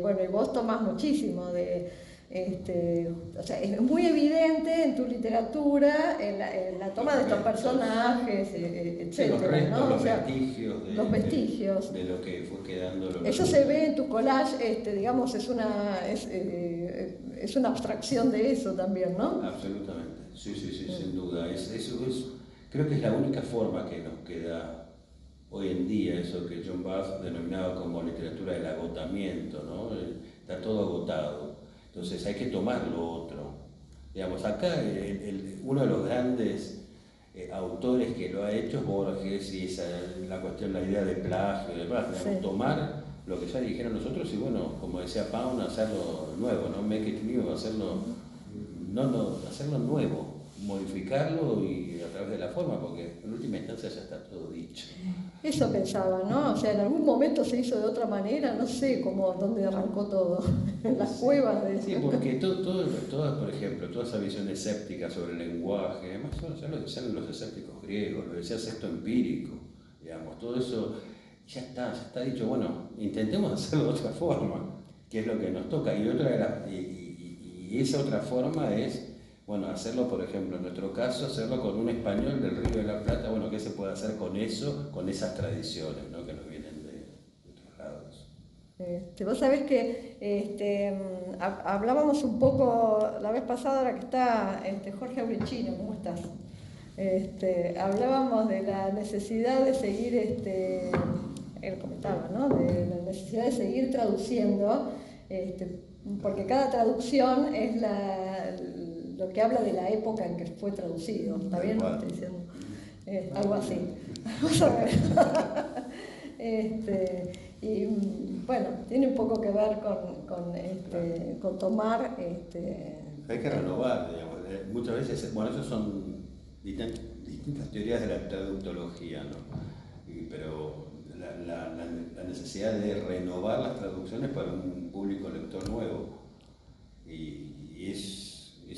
Bueno, y vos tomás muchísimo de... o sea, es muy evidente en tu literatura en la toma de estos personajes, etc. Sí, los restos, ¿no? los O sea, vestigios. Los vestigios. De lo que fue quedando. Eso se ve en tu collage, digamos, es una abstracción de eso también, ¿no? Absolutamente, sí, sin duda. Creo que es la única forma que nos queda hoy en día, eso que John Barth denominaba como literatura del agotamiento, ¿no? Está todo agotado, entonces hay que tomar lo otro. Digamos, acá uno de los grandes autores que lo ha hecho es Borges, y esa la cuestión, la idea de plagio, de plagio, Sí. Tomar lo que ya dijeron nosotros y, bueno, como decía Pound, hacerlo nuevo, ¿no? Make it new, hacerlo nuevo, modificarlo y a través de la forma, porque en última instancia ya está todo dicho. Eso pensaba, ¿no? O sea, en algún momento se hizo de otra manera, no sé dónde arrancó todo, en las cuevas de... Sí, porque por ejemplo, toda esa visión escéptica sobre el lenguaje, además ya lo decían los escépticos griegos, lo decía Sexto Empírico, digamos, todo eso ya está dicho. Bueno, intentemos hacerlo de otra forma, que es lo que nos toca, y esa otra forma es, bueno, hacerlo, por ejemplo, en nuestro caso, hacerlo con un español del Río de la Plata. Bueno, ¿qué se puede hacer con eso, con esas tradiciones, ¿no? Que nos vienen de otros lados? Vos sabés que hablábamos un poco la vez pasada, ahora que está Jorge Aurichino, ¿cómo estás? Hablábamos de la necesidad de seguir, él comentaba, ¿no? De la necesidad de seguir traduciendo, porque cada traducción es lo que habla de la época en que fue traducido. ¿Está bien? Estoy diciendo algo así. Vamos a ver. Y bueno, tiene un poco que ver con tomar... Hay que renovar, digamos. Muchas veces, bueno, esas son distintas teorías de la traductología, ¿no? Pero la necesidad de renovar las traducciones para un público lector nuevo. Y es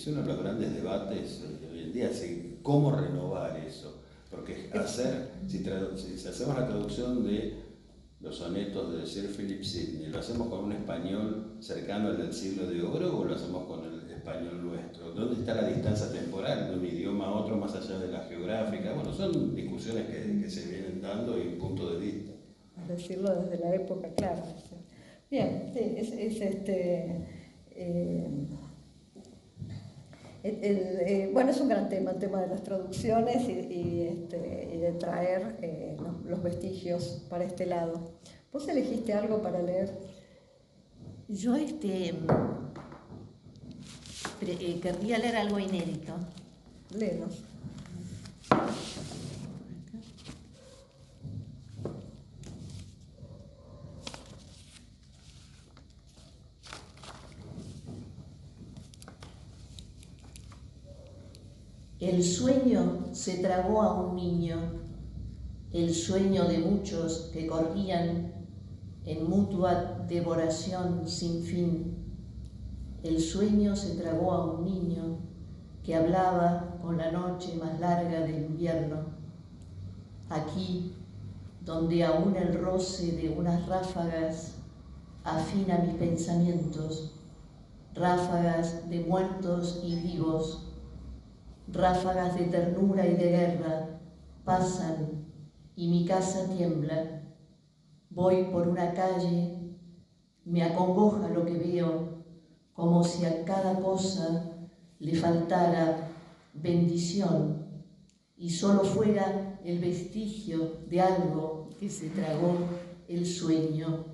uno de los grandes debates de hoy en día, cómo renovar eso. Porque si hacemos la traducción de los sonetos de Sir Philip Sidney, ¿lo hacemos con un español cercano al del siglo de oro o lo hacemos con el español nuestro? ¿Dónde está la distancia temporal de un idioma a otro más allá de la geográfica? Bueno, son discusiones que se vienen dando y un punto de vista. Es decirlo desde la época, claro. Bien, sí, bueno, es un gran tema el tema de las traducciones y de traer los vestigios para este lado. ¿Vos elegiste algo para leer? Yo querría leer algo inédito. Léenos. El sueño se tragó a un niño, el sueño de muchos que corrían en mutua devoración sin fin. el sueño se tragó a un niño que hablaba con la noche más larga del invierno. Aquí, donde aún el roce de unas ráfagas afina mis pensamientos, ráfagas de muertos y vivos, ráfagas de ternura y de guerra pasan y mi casa tiembla. Voy por una calle, me acongoja lo que veo, como si a cada cosa le faltara bendición y solo fuera el vestigio de algo que se tragó el sueño,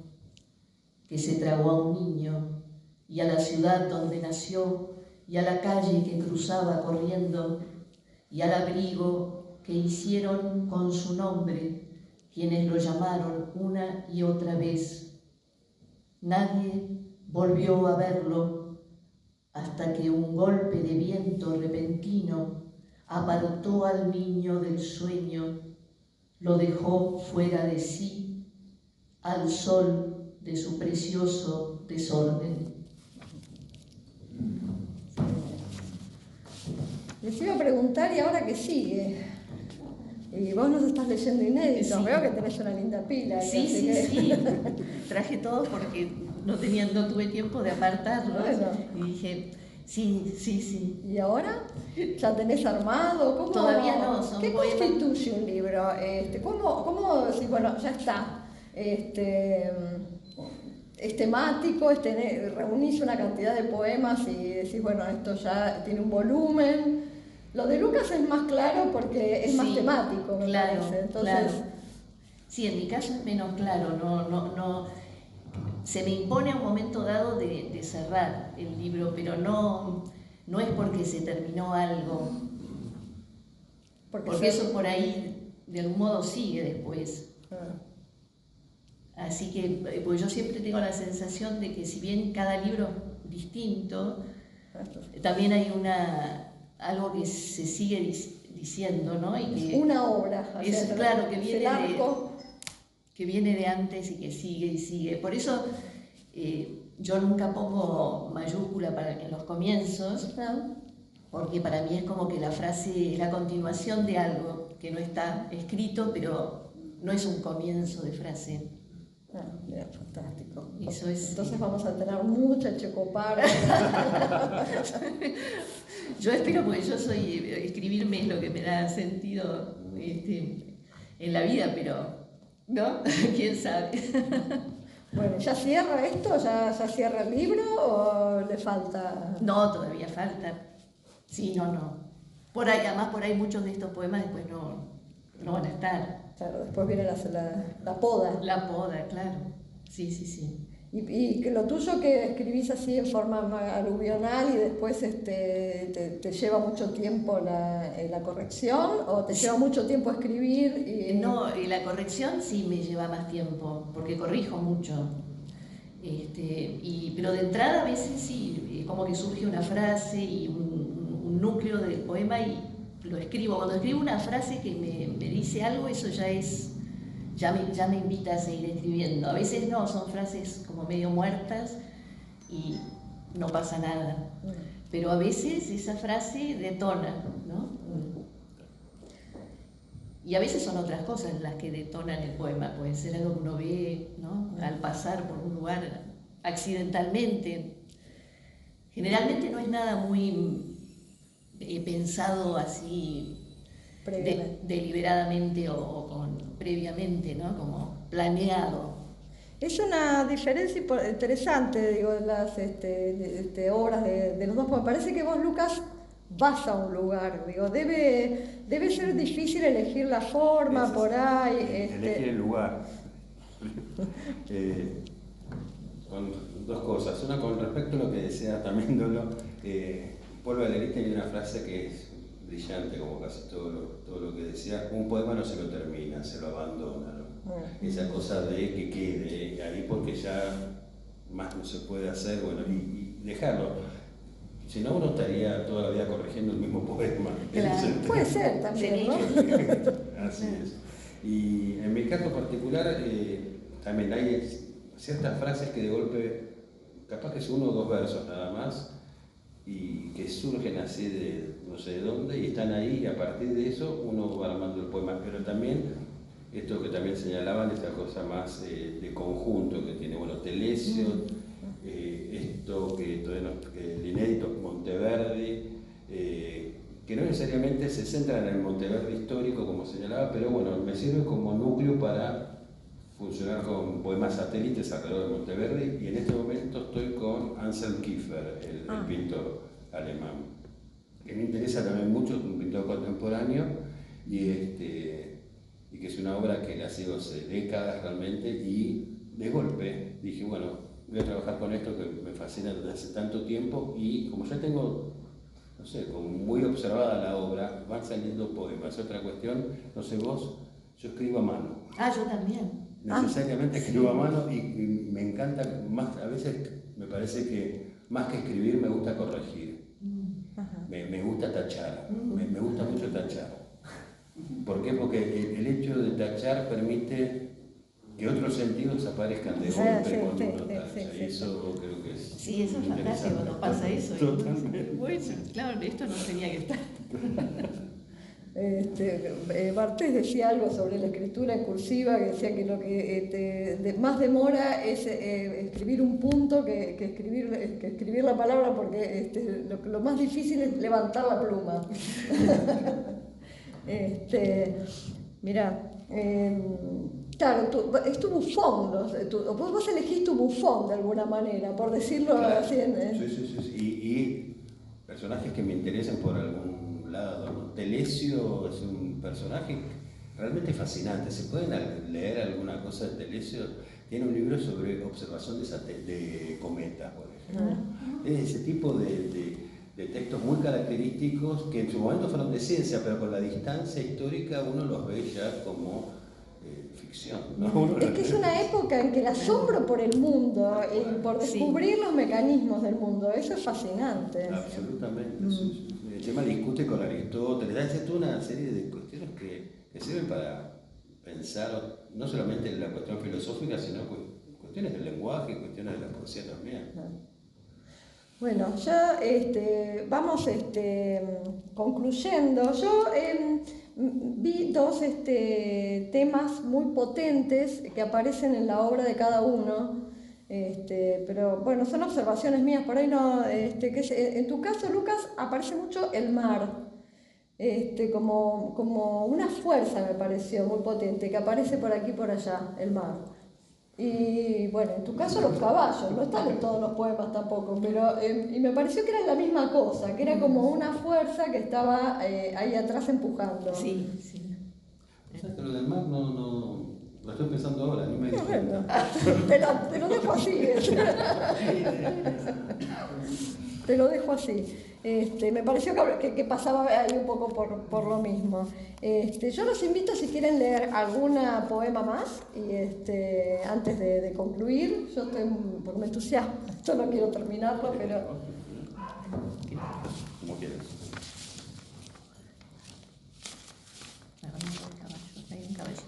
que se tragó a un niño y a la ciudad donde nació y a la calle que cruzaba corriendo y al abrigo que hicieron con su nombre quienes lo llamaron una y otra vez. Nadie volvió a verlo hasta que un golpe de viento repentino apartó al niño del sueño, lo dejó fuera de sí, al sol de su precioso desorden. Les iba a preguntar, ¿y ahora qué sigue? Y vos nos estás leyendo inéditos, Sí. veo que tenés una linda pila. Sí, así sí, que... sí. Traje todo porque no tuve tiempo de apartarlos. Bueno. Y dije, sí. ¿Y ahora? ¿Ya tenés armado? ¿Cómo, Todavía no, son ¿Qué poemas. constituye un libro? ¿Cómo decís, bueno, ya está? Es temático, reunís una cantidad de poemas y decís, bueno, esto ya tiene un volumen. Lo de Lucas es más claro porque es más Sí, temático, me claro, parece. Entonces, claro. Sí, en mi caso es menos claro, no. Se me impone a un momento dado de cerrar el libro, pero no es porque se terminó algo, porque eso por ahí de algún modo sigue después. Así que pues yo siempre tengo la sensación de que si bien cada libro es distinto, también hay algo que se sigue diciendo, ¿no? Y que una obra. es claro que viene arco. de antes y que sigue y sigue. Por eso yo nunca pongo mayúscula en los comienzos, porque para mí es como que la frase es la continuación de algo que no está escrito, pero no es un comienzo de frase. Mira, fantástico. Eso es. Entonces vamos a tener mucha chocopara. Yo espero, porque yo escribirme es lo que me da sentido en la vida, pero ¿no? ¿Quién sabe? Bueno, ¿ya cierra esto? ¿Ya cierra el libro o le falta? No, todavía falta. Sí, no. Además por ahí muchos de estos poemas después no van a estar. Claro, después viene la poda. La poda, claro. Sí. Y que lo tuyo que escribís así en forma aluvional y después te lleva mucho tiempo la corrección, o te lleva mucho tiempo escribir. No, la corrección sí me lleva más tiempo, porque corrijo mucho. Pero de entrada a veces sí, como que surge una frase y un núcleo del poema y lo escribo. Cuando escribo una frase que me dice algo, eso ya me invita a seguir escribiendo. A veces no, son frases como medio muertas y no pasa nada. Pero a veces esa frase detona, ¿no? Y a veces son otras cosas las que detonan el poema. Puede ser algo que uno ve, ¿no? Al pasar por un lugar accidentalmente. Generalmente no es nada muy pensado así deliberadamente o previamente, ¿no? Como planeado. Es una diferencia interesante, digo, de las obras de los dos. Me parece que vos, Lucas, vas a un lugar, digo, debe ser difícil elegir la forma por ahí. Elegir el lugar. Con dos cosas. Una con respecto a lo que decía también Dolo, Paul Valéry tenía una frase que es brillante, como casi todo lo que decía: un poema no se lo termina, se lo abandona, ¿no? Esa cosa de que quede ahí porque ya más no se puede hacer, bueno, y dejarlo. Si no, uno estaría toda la vida corrigiendo el mismo poema. Claro, puede ser también, ¿no? Así es. Y en mi caso particular, también hay ciertas frases que de golpe capaz que es 1 o 2 versos nada más, y que surgen así de no sé de dónde, y están ahí, y a partir de eso uno va armando el poema. Pero también, esto que también señalaban, esta cosa más de conjunto que tiene, bueno, Telesio, esto que todavía el inédito Monteverdi, que no necesariamente se centra en el Monteverdi histórico, como señalaba, pero bueno, me sirve como núcleo para funcionar con poemas satélites alrededor de Monteverdi, y en este momento estoy con Ansel Kiefer, el pintor alemán, que me interesa también mucho, es un pintor contemporáneo, y que es una obra que la sigo hace décadas realmente, y de golpe dije, bueno, voy a trabajar con esto que me fascina desde hace tanto tiempo, y como ya tengo, no sé, como muy observada la obra, van saliendo poemas. Otra cuestión, no sé vos, yo escribo a mano. Yo también. Necesariamente escribo a mano, y me encanta, más, a veces me parece que más que escribir me gusta corregir, me gusta tachar, me gusta mucho tachar. ¿Por qué? Porque el hecho de tachar permite que otros sentidos aparezcan de golpe cuando uno tacha, y eso creo que es Sí, eso es fantástico cuando pasa eso. Totalmente. Bueno, claro, esto no tenía que estar. Bartés decía algo sobre la escritura en cursiva, que decía que lo que más demora es escribir un punto que escribir la palabra, porque lo más difícil es levantar la pluma. Mirá, claro, es tu bufón, vos elegís tu bufón de alguna manera, por decirlo así. Sí. Y personajes que me interesan por algún lado, ¿no? Telesio es un personaje realmente fascinante. ¿Se pueden leer alguna cosa de Telesio? Tiene un libro sobre observación de cometas, por ejemplo. Es ese tipo de textos muy característicos que en su momento fueron de ciencia, pero con la distancia histórica uno los ve ya como ficción, ¿no? Es que es una época en que el asombro por el mundo y por descubrir los mecanismos del mundo, eso es fascinante. Absolutamente. El tema discute con Aristóteles, da toda una serie de cuestiones que sirven para pensar no solamente en la cuestión filosófica, sino cuestiones del lenguaje, cuestiones de la poesía también. Bueno, ya vamos concluyendo. Yo vi 2 temas muy potentes que aparecen en la obra de cada uno, pero bueno, son observaciones mías, por ahí no, en tu caso, Lucas, aparece mucho el mar, como una fuerza me pareció muy potente, que aparece por aquí y por allá, el mar. Y bueno, en tu caso los caballos, no están en todos los poemas tampoco, pero y me pareció que era la misma cosa, que era como una fuerza que estaba ahí atrás empujando. Sí. O sea, que lo del mar no lo estoy pensando ahora, no me di cuenta. Te lo dejo así. Te lo dejo así. Me pareció que pasaba ahí un poco por lo mismo. Yo los invito, si quieren leer algún poema más, y antes de concluir, yo porque me entusiasmo, yo no quiero terminarlo, pero... Como quieras. Hay un caballo.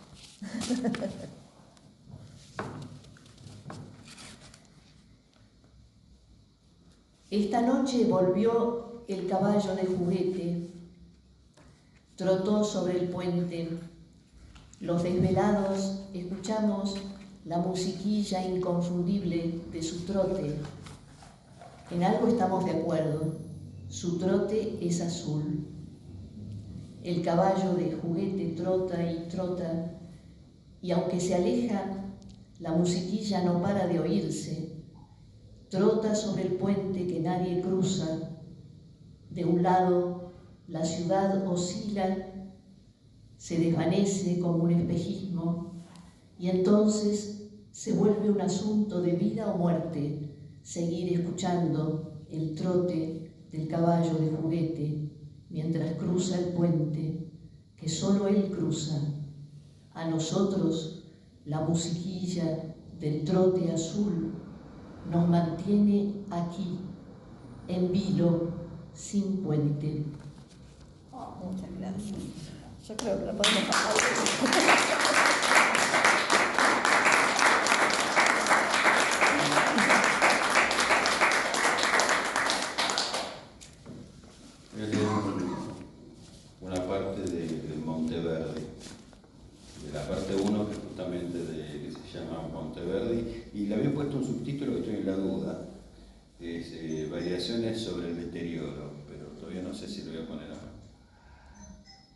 Esta noche volvió el caballo de juguete, trotó sobre el puente. Los desvelados escuchamos la musiquilla inconfundible de su trote. En algo estamos de acuerdo, su trote es azul. El caballo de juguete trota y trota, y aunque se aleja, la musiquilla no para de oírse. Trota sobre el puente que nadie cruza. De un lado, la ciudad oscila, se desvanece como un espejismo, y entonces se vuelve un asunto de vida o muerte seguir escuchando el trote del caballo de juguete mientras cruza el puente que solo él cruza. A nosotros, la musiquilla del trote azul nos mantiene aquí, en vilo, sin puente. Muchas gracias. Yo creo que lo podemos pasar. Monteverdi, y le había puesto un subtítulo que estoy en la duda, que es Variaciones sobre el deterioro, pero todavía no sé si lo voy a poner ahora.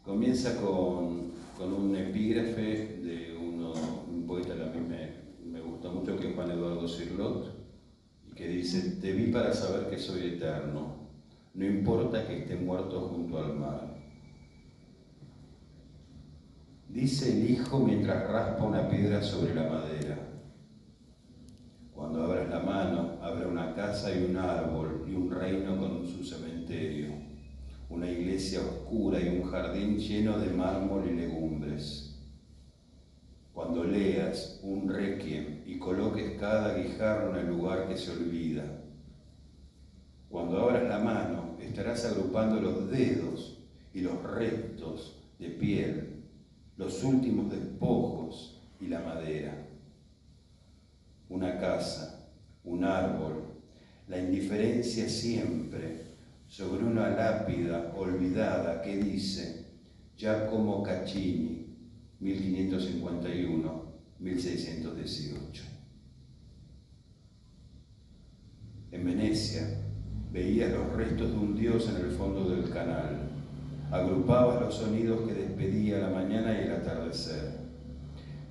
Comienza con un epígrafe de un poeta que a mí me gusta mucho, que es Juan Eduardo Cirlot, y que dice: te vi para saber que soy eterno, no importa que esté muerto junto al mar. Dice el hijo mientras raspa una piedra sobre la madera. Cuando abras la mano, habrá una casa y un árbol y un reino con su cementerio, una iglesia oscura y un jardín lleno de mármol y legumbres. Cuando leas un requiem y coloques cada guijarro en el lugar que se olvida. Cuando abras la mano, estarás agrupando los dedos y los restos de piel, los últimos despojos y la madera. Una casa, un árbol, la indiferencia siempre sobre una lápida olvidada que dice Giacomo Caccini, 1551-1618. En Venecia veías los restos de un dios en el fondo del canal. Agrupabas los sonidos que despedía la mañana y el atardecer.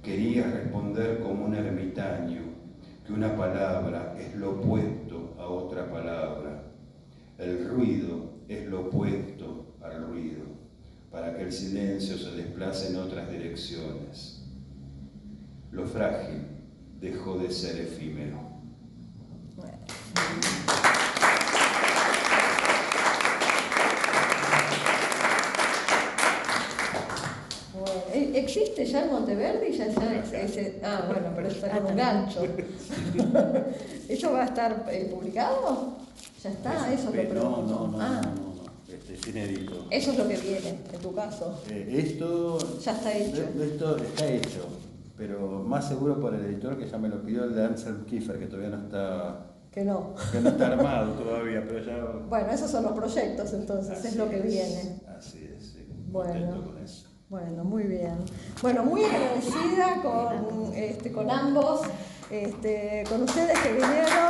Querías responder como un ermitaño, que una palabra es lo opuesto a otra palabra. El ruido es lo opuesto al ruido, para que el silencio se desplace en otras direcciones. Lo frágil dejó de ser efímero. ¿Existe ya el Monteverdi? Bueno, pero está con un gancho. ¿Eso va a estar publicado? ¿Ya está? Eso es lo pregunto. No. Es inédito. Eso es lo que viene, en tu caso. Esto ya está hecho. Esto está hecho, pero más seguro por el editor, que ya me lo pidió, el de Anselm Kiefer, que todavía no está... Que no está armado todavía, pero ya... Bueno, esos son los proyectos, entonces, es lo que viene. Así es, sí. Bueno. Contento con eso. Bueno, muy bien. Bueno, muy agradecida con ambos, con ustedes que vinieron.